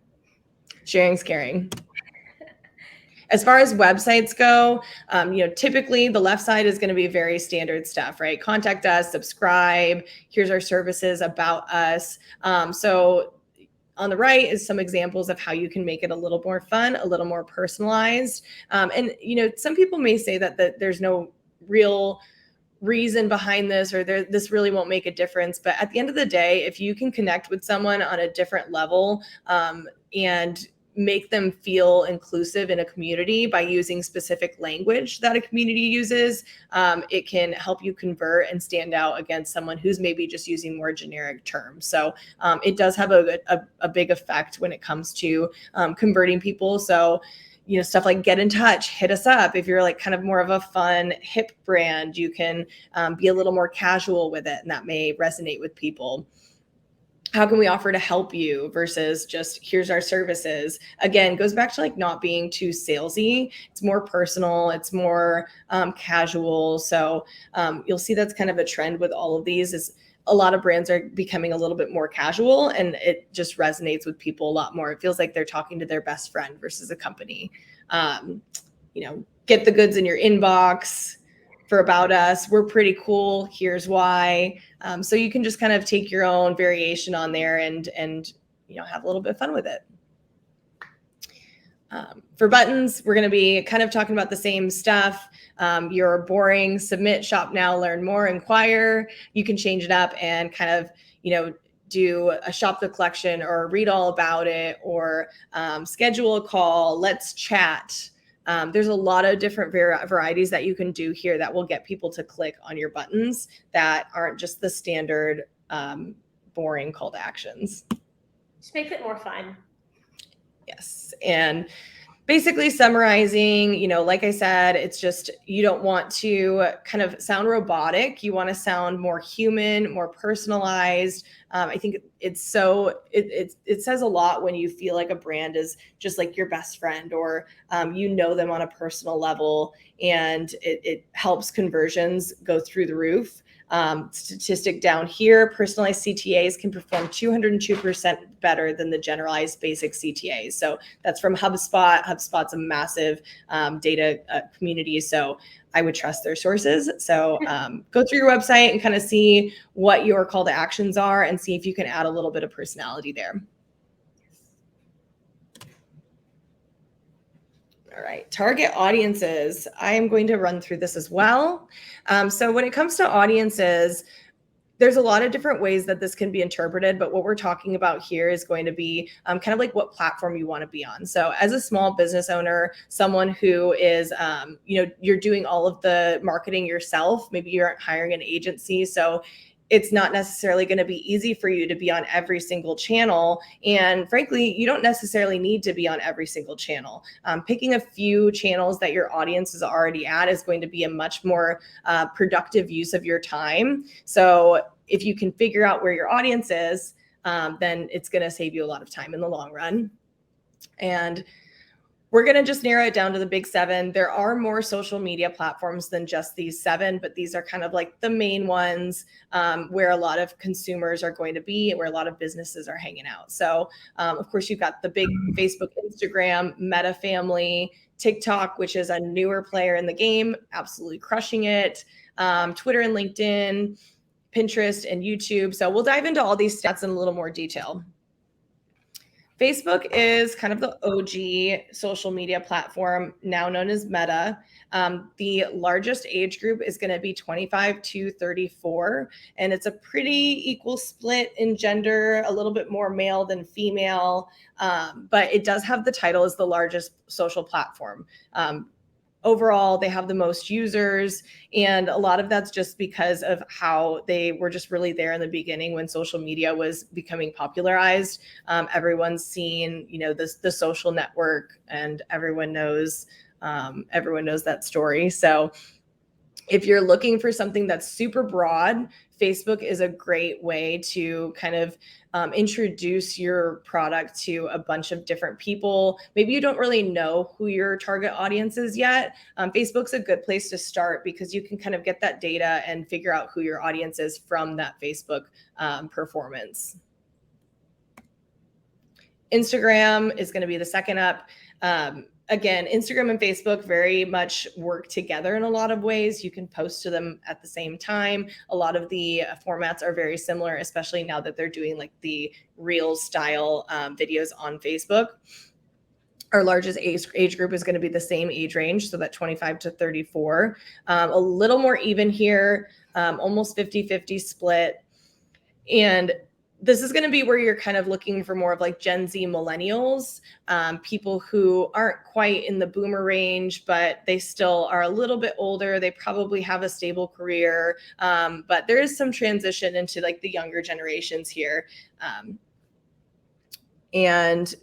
Sharing is caring. As far as websites go, typically the left side is going to be very standard stuff, right? Contact us, subscribe, here's our services, about us. So on the right is some examples of how you can make it a little more fun, a little more personalized. And some people may say that there's no real reason behind this, or this really won't make a difference. But at the end of the day, if you can connect with someone on a different level and make them feel inclusive in a community by using specific language that a community uses, it can help you convert and stand out against someone who's maybe just using more generic terms. So it does have a big effect when it comes to converting people. So stuff like get in touch, hit us up. If you're like kind of more of a fun, hip brand, you can be a little more casual with it, and that may resonate with people. How can we offer to help you versus just here's our services? Again, goes back to like not being too salesy. It's more personal. It's more casual. So you'll see that's kind of a trend with all of these, is a lot of brands are becoming a little bit more casual, and it just resonates with people a lot more. It feels like they're talking to their best friend versus a company. Get the goods in your inbox. For about us, we're pretty cool. Here's why. So you can just kind of take your own variation on there and have a little bit of fun with it. For buttons, we're going to be kind of talking about the same stuff. Your boring submit, shop now, learn more, inquire. You can change it up and kind of do a shop the collection, or read all about it, or schedule a call, let's chat. There's a lot of different varieties that you can do here that will get people to click on your buttons that aren't just the standard boring call to actions. Just makes it more fun. Yes. And basically summarizing, like I said, it's just, you don't want to kind of sound robotic. You want to sound more human, more personalized. I think it says a lot when you feel like a brand is just like your best friend, or them on a personal level, and it helps conversions go through the roof. Statistic down here, personalized CTAs can perform 202% better than the generalized basic CTAs. So that's from HubSpot. HubSpot's a massive data community, so I would trust their sources. So go through your website and kind of see what your call to actions are and see if you can add a little bit of personality there. All right, target audiences. I am going to run through this as well. So when it comes to audiences, there's a lot of different ways that this can be interpreted, but what we're talking about here is going to be kind of like what platform you want to be on. So as a small business owner, someone who is, you're doing all of the marketing yourself, maybe you aren't hiring an agency, so it's not necessarily going to be easy for you to be on every single channel. And frankly, you don't necessarily need to be on every single channel. Picking a few channels that your audience is already at is going to be a much more productive use of your time. So if you can figure out where your audience is, then it's going to save you a lot of time in the long run. And we're going to just narrow it down to the big 7. There are more social media platforms than just these 7, but these are kind of like the main ones where a lot of consumers are going to be and where a lot of businesses are hanging out. So, of course, you've got the big Facebook, Instagram, Meta family, TikTok, which is a newer player in the game, absolutely crushing it, Twitter and LinkedIn, Pinterest and YouTube. So we'll dive into all these stats in a little more detail. Facebook is kind of the OG social media platform, now known as Meta. The largest age group is going to be 25 to 34, and it's a pretty equal split in gender, a little bit more male than female, but it does have the title as the largest social platform. Overall, they have the most users, and a lot of that's just because of how they were just really there in the beginning when social media was becoming popularized. Everyone's seen, the social network, and everyone knows that story. So if you're looking for something that's super broad, Facebook is a great way to kind of introduce your product to a bunch of different people. Maybe you don't really know who your target audience is yet. Facebook's a good place to start because you can kind of get that data and figure out who your audience is from that Facebook performance. Instagram is going to be the second up. Again, Instagram and Facebook very much work together in a lot of ways. You can post to them at the same time. A lot of the formats are very similar, especially now that they're doing like the Reels style videos on Facebook. Our largest age group is going to be the same age range, so that 25 to 34. A little more even here, almost 50-50 split. And this is going to be where you're kind of looking for more of like Gen Z millennials, people who aren't quite in the boomer range, but they still are a little bit older. They probably have a stable career, but there is some transition into like the younger generations here. And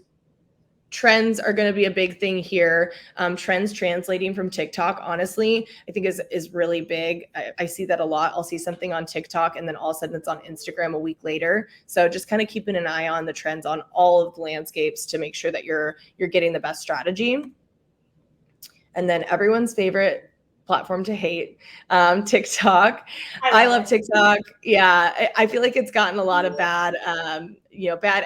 trends are going to be a big thing here. Trends translating from TikTok, honestly, I think is really big. I see that a lot. I'll see something on TikTok and then all of a sudden it's on Instagram a week later. So just kind of keeping an eye on the trends on all of the landscapes to make sure that you're getting the best strategy. And then everyone's favorite platform to hate, TikTok. I love TikTok. Yeah, I feel like it's gotten a lot of bad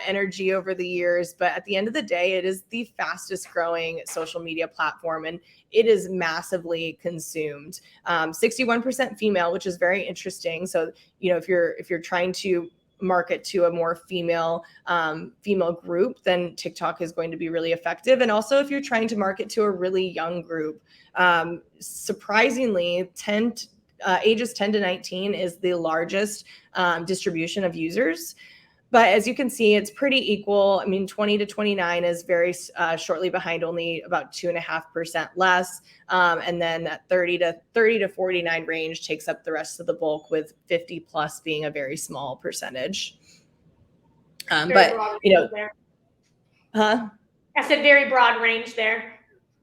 energy over the years, but at the end of the day, it is the fastest growing social media platform, and it is massively consumed. 61% female, which is very interesting. So, if you're trying to market to a more female group, then TikTok is going to be really effective. And also if you're trying to market to a really young group, surprisingly, ages 10 to 19 is the largest distribution of users. But as you can see, it's pretty equal. I mean, 20 to 29 is very shortly behind, only about 2.5% less. And then that 30 to 49 range takes up the rest of the bulk, with 50 plus being a very small percentage. But, you know, there. I said very broad range there.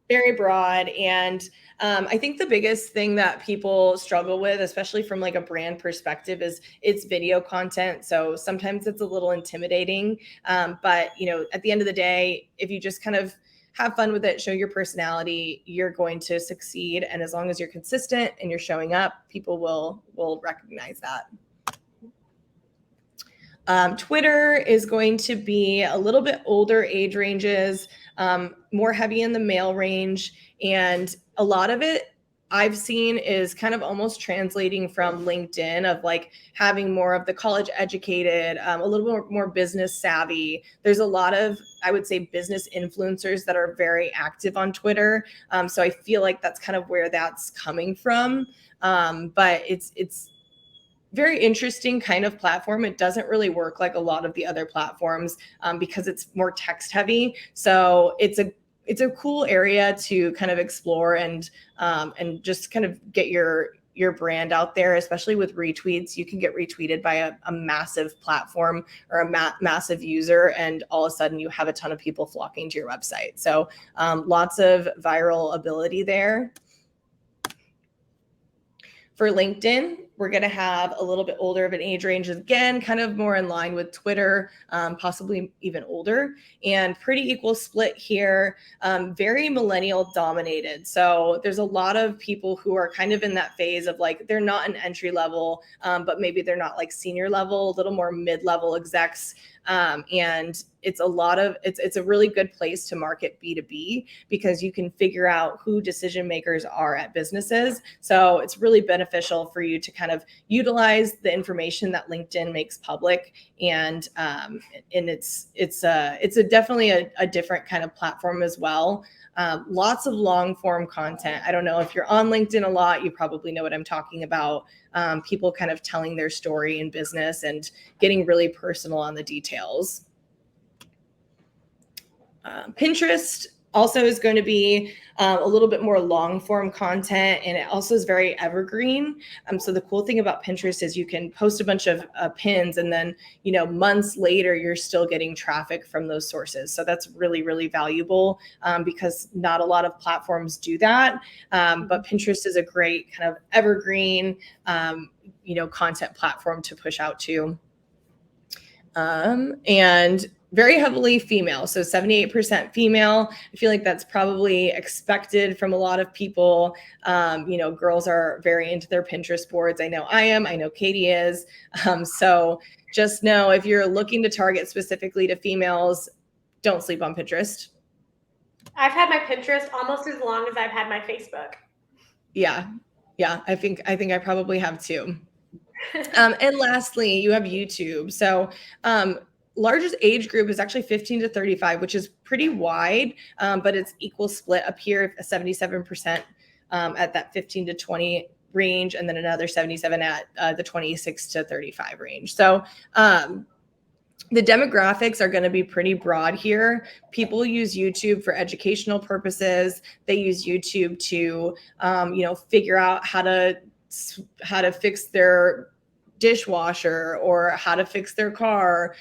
Very broad. And I think the biggest thing that people struggle with, especially from like a brand perspective, is it's video content. So sometimes it's a little intimidating. But, you know, at the end of the day, if you just kind of have fun with it, show your personality, you're going to succeed. And as long as you're consistent and you're showing up, people will recognize that. Twitter is going to be a little bit older age ranges, more heavy in the male range. And a lot of it I've seen is kind of almost translating from LinkedIn of like having more of the college educated, a little more business savvy. There's a lot of, I would say, business influencers that are very active on Twitter. So I feel like that's kind of where that's coming from. But it's very interesting kind of platform. It doesn't really work like a lot of the other platforms because it's more text heavy. So it's a cool area to kind of explore and just kind of get your brand out there, especially with retweets. You can get retweeted by a massive platform or a massive user, and all of a sudden you have a ton of people flocking to your website. So lots of viral ability there. For LinkedIn, we're going to have a little bit older of an age range, again, kind of more in line with Twitter, possibly even older, and pretty equal split here, very millennial dominated. So there's a lot of people who are kind of in that phase of like, they're not an entry level, but maybe they're not like senior level, a little more mid-level execs. And it's a really good place to market B2B because you can figure out who decision makers are at businesses. So it's really beneficial for you to kind of utilize the information that LinkedIn makes public. And it's definitely a different kind of platform as well. Lots of long form content. I don't know if you're on LinkedIn a lot, you probably know what I'm talking about. People kind of telling their story in business and getting really personal on the details. Pinterest also is going to be a little bit more long form content, and it also is very evergreen. So the cool thing about Pinterest is you can post a bunch of pins, and then, you know, months later, you're still getting traffic from those sources. So that's really, really valuable because not a lot of platforms do that. But Pinterest is a great kind of evergreen, you know, content platform to push out to. And very heavily female. So 78% female. I feel like that's probably expected from a lot of people. You know, girls are very into their Pinterest boards. I know I am. I know Katie is. So just know if you're looking to target specifically to females, don't sleep on Pinterest. I've had my Pinterest almost as long as I've had my Facebook. Yeah. I think I probably have too. And lastly, you have YouTube. So largest age group is actually 15 to 35, which is pretty wide, but it's equal split up here, 77% at that 15 to 20 range, and then another 77 at the 26 to 35 range. So the demographics are going to be pretty broad here. People use YouTube for educational purposes. They use YouTube to, you know, figure out how to fix their dishwasher or how to fix their car.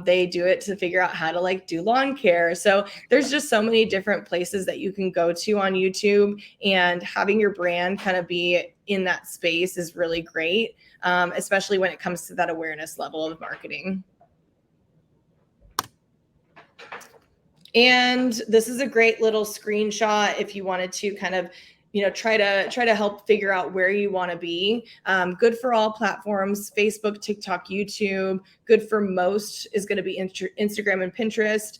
They do it to figure out how to like do lawn care. So there's just so many different places that you can go to on YouTube, and having your brand kind of be in that space is really great, especially when it comes to that awareness level of marketing. And this is a great little screenshot if you wanted to kind of, you know, try to help figure out where you want to be. Good for all platforms: Facebook, TikTok, YouTube. Good for most is going to be Instagram and Pinterest.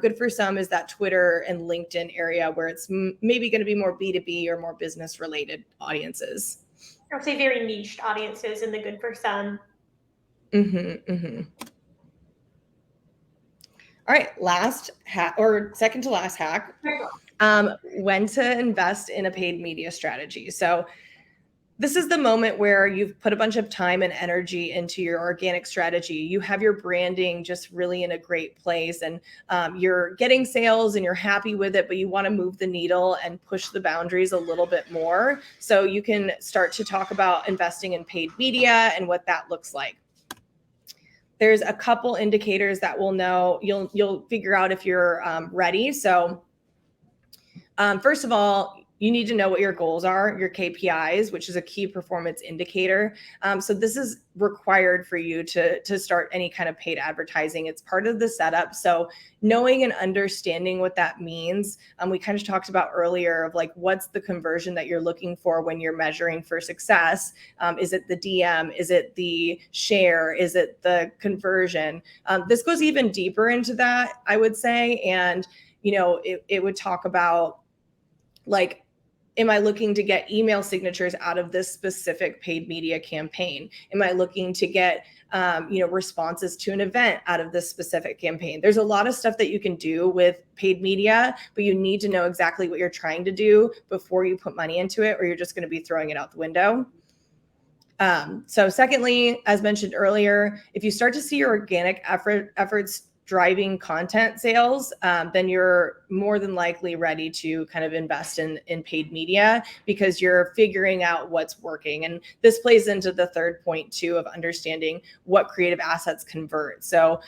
Good for some is that Twitter and LinkedIn area where it's maybe going to be more B2B or more business related audiences. I would say very niched audiences in the good for some. All right, last hack, or second to last hack, when to invest in a paid media strategy. So this is the moment where you've put a bunch of time and energy into your organic strategy. You have your branding just really in a great place, and you're getting sales and you're happy with it, but you want to move the needle and push the boundaries a little bit more. So you can start to talk about investing in paid media and what that looks like. there's a couple indicators that we'll know, you'll figure out if you're ready. So first of all, you need to know what your goals are, your KPIs, which is a key performance indicator. So this is required for you to start any kind of paid advertising. It's part of the setup. So knowing and understanding what that means, we kind of talked about earlier of like, what's the conversion that you're looking for when you're measuring for success? Is it the DM? Is it the share? Is it the conversion? This goes even deeper into that, I would say. And, it would talk about like, am I looking to get email signatures out of this specific paid media campaign? Am I looking to get responses to an event out of this specific campaign? There's a lot of stuff that you can do with paid media, but you need to know exactly what you're trying to do before you put money into it, or you're just going to be throwing it out the window. So secondly, as mentioned earlier, if you start to see your organic efforts driving content sales, then you're more than likely ready to kind of invest in paid media, because you're figuring out what's working. And this plays into the third point too, of understanding what creative assets convert. So,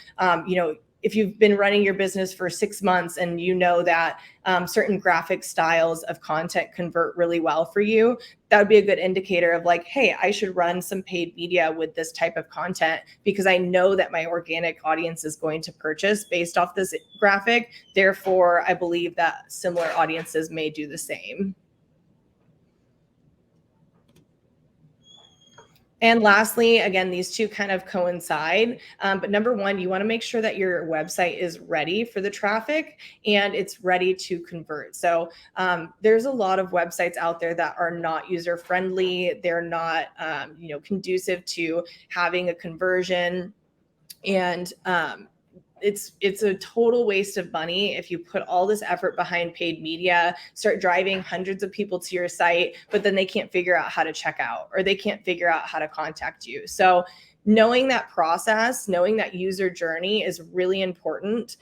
if you've been running your business for 6 months and you know that certain graphic styles of content convert really well for you, that would be a good indicator of like, hey, I should run some paid media with this type of content, because I know that my organic audience is going to purchase based off this graphic. Therefore, I believe that similar audiences may do the same. And lastly, again, these two kind of coincide. But number one, you want to make sure that your website is ready for the traffic and it's ready to convert. So there's a lot of websites out there that are not user friendly. They're not, conducive to having a conversion. And it's a total waste of money if you put all this effort behind paid media, start driving hundreds of people to your site, but then they can't figure out how to check out, or they can't figure out how to contact you. So knowing that process, knowing that user journey is really important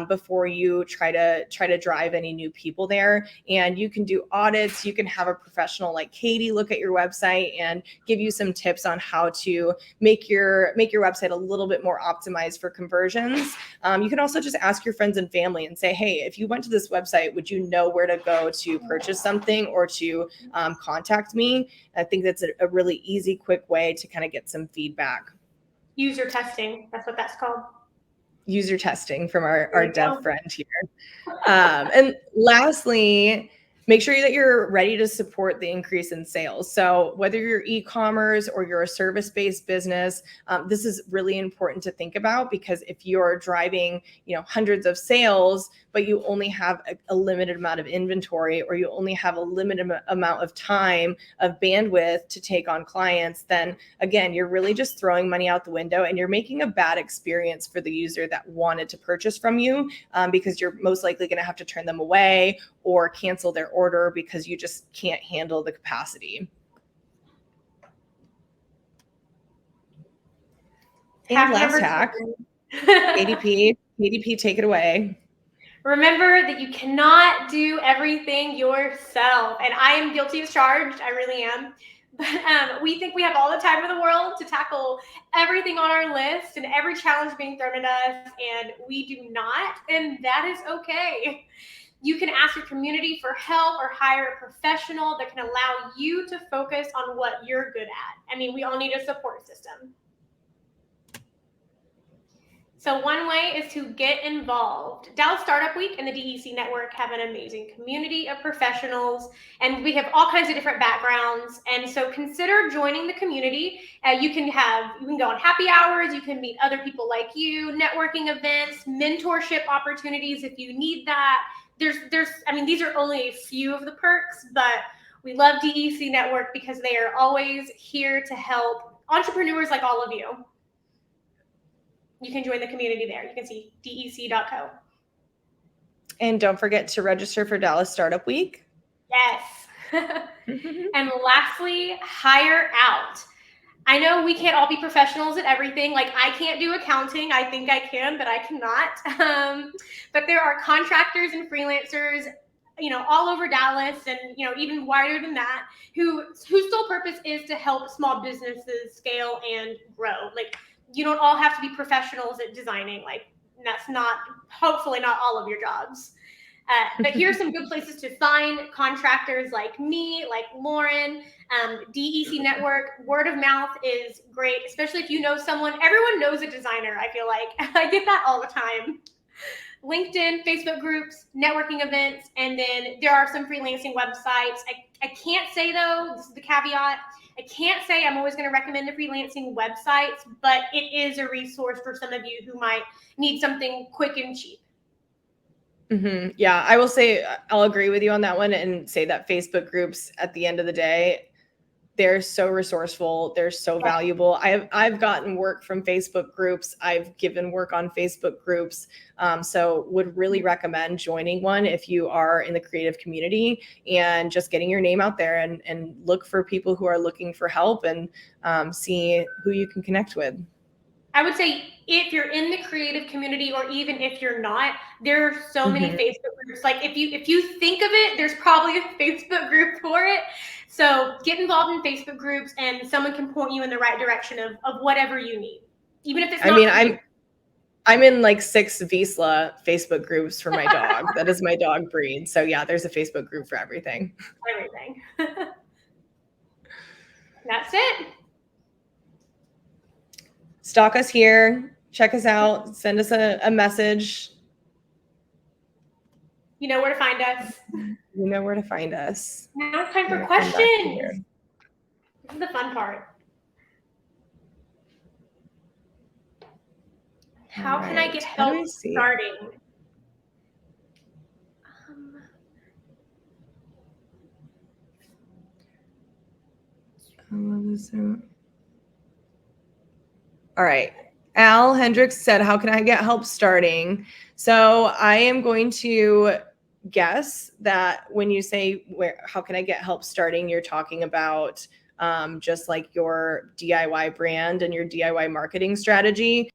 before you try to drive any new people there. And you can do audits. You can have a professional like Katie look at your website and give you some tips on how to make your website a little bit more optimized for conversions. You can also just ask your friends and family and say, hey, if you went to this website, would you know where to go to purchase something or to contact me? I think that's a really easy, quick way to kind of get some feedback. User testing, that's what that's called. User testing from our dev friend here. And lastly, make sure that you're ready to support the increase in sales. So whether you're e-commerce or you're a service-based business, this is really important to think about, because if you're driving, hundreds of sales, but you only have a limited amount of inventory, or you only have a limited amount of time of bandwidth to take on clients, then again, you're really just throwing money out the window, and you're making a bad experience for the user that wanted to purchase from you, because you're most likely going to have to turn them away or cancel their order because you just can't handle the capacity. And last hack, KDP, take it away. Remember that you cannot do everything yourself. And I am guilty as charged. I really am. But we think we have all the time in the world to tackle everything on our list and every challenge being thrown at us, and we do not. And that is okay. You can ask your community for help or hire a professional that can allow you to focus on what you're good at. I mean, we all need a support system. So one way is to get involved. Dallas Startup Week and the DEC Network have an amazing community of professionals, and we have all kinds of different backgrounds. And so consider joining the community. You can go on happy hours. You can meet other people like you, networking events, mentorship opportunities if you need that. These are only a few of the perks, but we love DEC Network because they are always here to help entrepreneurs like all of you. You can join the community there. You can see dec.co. And don't forget to register for Dallas Startup Week. Yes. And lastly, hire out. I know we can't all be professionals at everything. Like, I can't do accounting. I think I can, but I cannot. But there are contractors and freelancers, all over Dallas, and even wider than that, whose sole purpose is to help small businesses scale and grow. Like, you don't all have to be professionals at designing. Like, that's not, hopefully not all of your jobs. But here's some good places to find contractors like me, like Lauren. DEC Network, word of mouth is great, especially if you know someone. Everyone knows a designer, I feel like. I get that all the time. LinkedIn, Facebook groups, networking events, and then there are some freelancing websites. I can't say, though, this is the caveat, I can't say I'm always going to recommend the freelancing websites, but it is a resource for some of you who might need something quick and cheap. Mm-hmm. Yeah, I will say I'll agree with you on that one and say that Facebook groups at the end of the day, they're so resourceful. They're so valuable. I've gotten work from Facebook groups. I've given work on Facebook groups. So would really recommend joining one if you are in the creative community and just getting your name out there and look for people who are looking for help and see who you can connect with. I would say if you're in the creative community, or even if you're not, there are so many Facebook groups. Like if you think of it, there's probably a Facebook group for it. So get involved in Facebook groups, and someone can point you in the right direction of whatever you need, even if it's not. I mean, I'm in like 6 Vizsla Facebook groups for my dog. That is my dog breed. So yeah, there's a Facebook group for everything. Everything. That's it. Stalk us here. Check us out. Send us a message. You know where to find us. You know where to find us. Now it's time for questions. This is the fun part. How can I get help starting? All right. Al Hendricks said, how can I get help starting? So I am going to guess that when you say how can I get help starting, you're talking about just like your DIY brand and your DIY marketing strategy.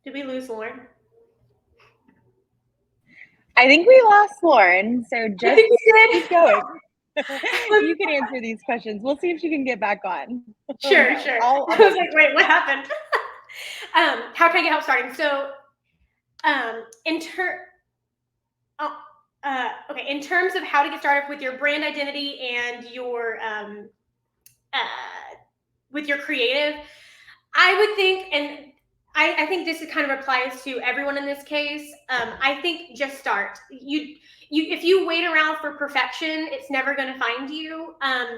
Did we lose Lauren? I think we lost Lauren, so just keep going. You can answer these questions. We'll see if she can get back on. Sure. I was like, wait, what happened? How can I get help starting? So, in terms of how to get started with your brand identity and your with your creative, I would think, and I think this kind of applies to everyone in this case. I think just start. If you wait around for perfection, it's never going to find you.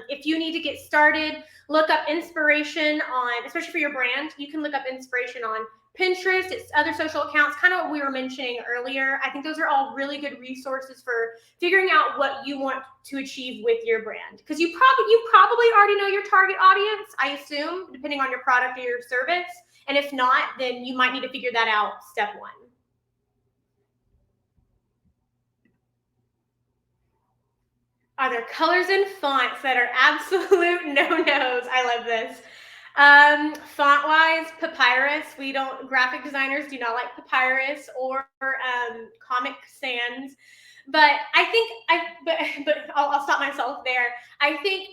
If you need to get started, look up inspiration on, especially for your brand, you can look up inspiration on Pinterest, it's other social accounts, kind of what we were mentioning earlier. I think those are all really good resources for figuring out what you want to achieve with your brand. Because you probably already know your target audience, I assume, depending on your product or your service. And if not, then you might need to figure that out step 1. Are there colors and fonts that are absolute no-nos? I love this. Font-wise, Papyrus. Graphic designers do not like Papyrus or Comic Sans. But I think but I'll stop myself there. I think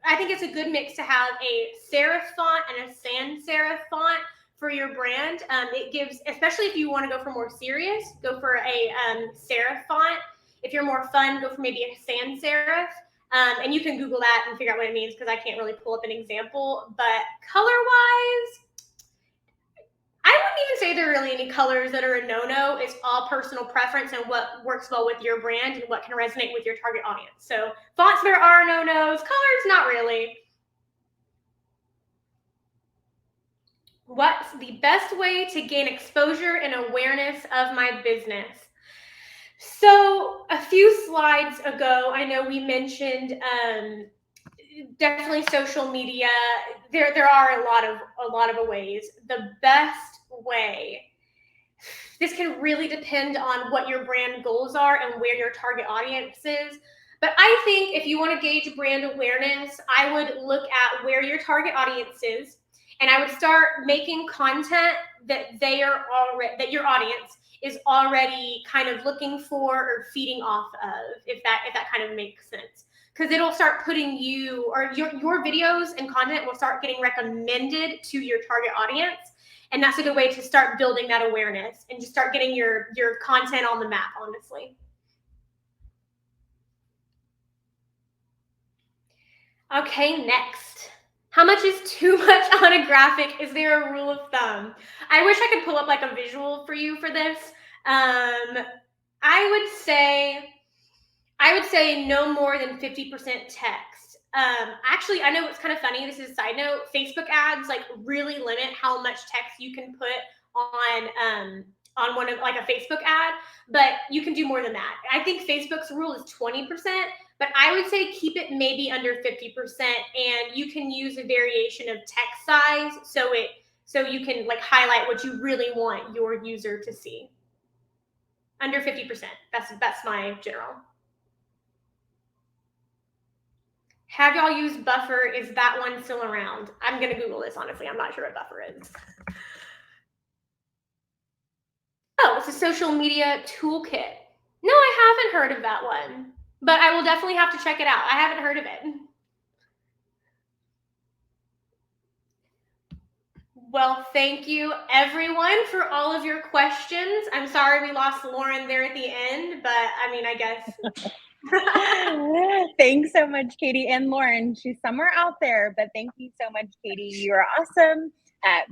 it's a good mix to have a serif font and a sans serif font for your brand. It gives, especially if you want to go for more serious, go for a serif font. If you're more fun, go for maybe a sans serif. And you can Google that and figure out what it means, because I can't really pull up an example. But color-wise, I wouldn't even say there are really any colors that are a no-no. It's all personal preference and what works well with your brand and what can resonate with your target audience. So fonts, there are no-nos. Colors, not really. What's the best way to gain exposure and awareness of my business? So a few slides ago, I know we mentioned definitely social media. There are a lot of ways. The best way, this can really depend on what your brand goals are and where your target audience is. But I think if you want to gauge brand awareness, I would look at where your target audience is, and I would start making content that your audience is already kind of looking for or feeding off of, if that kind of makes sense. Because it'll start putting you, or your videos and content will start getting recommended to your target audience. And that's a good way to start building that awareness and just start getting your content on the map, honestly. Okay, next. How much is too much on a graphic? Is there a rule of thumb? I wish I could pull up like a visual for you for this. I would say no more than 50% text. Actually, I know it's kind of funny. This is a side note. Facebook ads like really limit how much text you can put on one of like a Facebook ad, but you can do more than that. I think Facebook's rule is 20%, but I would say keep it maybe under 50%, and you can use a variation of text size so you can like highlight what you really want your user to see. Under 50%. That's my general. Have y'all used Buffer? Is that one still around? I'm gonna Google this, honestly. I'm not sure what Buffer is. Oh, it's a social media toolkit. No, I haven't heard of that one, but I will definitely have to check it out. I haven't heard of it. Well, thank you everyone for all of your questions. I'm sorry we lost Lauren there at the end, but I mean, I guess. Thanks so much, Katie and Lauren. She's somewhere out there, but thank you so much, Katie. You are awesome.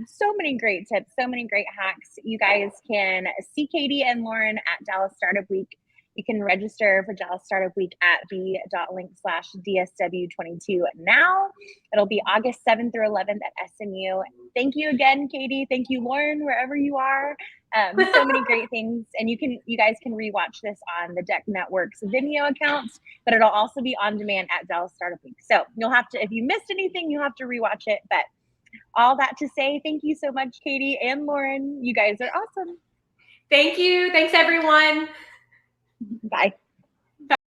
So many great tips, so many great hacks. You guys can see Katie and Lauren at Dallas Startup Week. You can register for Dallas Startup Week at b.link/DSW22 now. It'll be August 7th through 11th at SMU. Thank you again, Katie. Thank you, Lauren, wherever you are. So many great things. And you guys can rewatch this on the Deck Network's Vimeo accounts, but it'll also be on demand at Dallas Startup Week. So you'll have to, if you missed anything, you'll have to rewatch it. But all that to say, thank you so much, Katie and Lauren. You guys are awesome. Thank you. Thanks, everyone. Bye.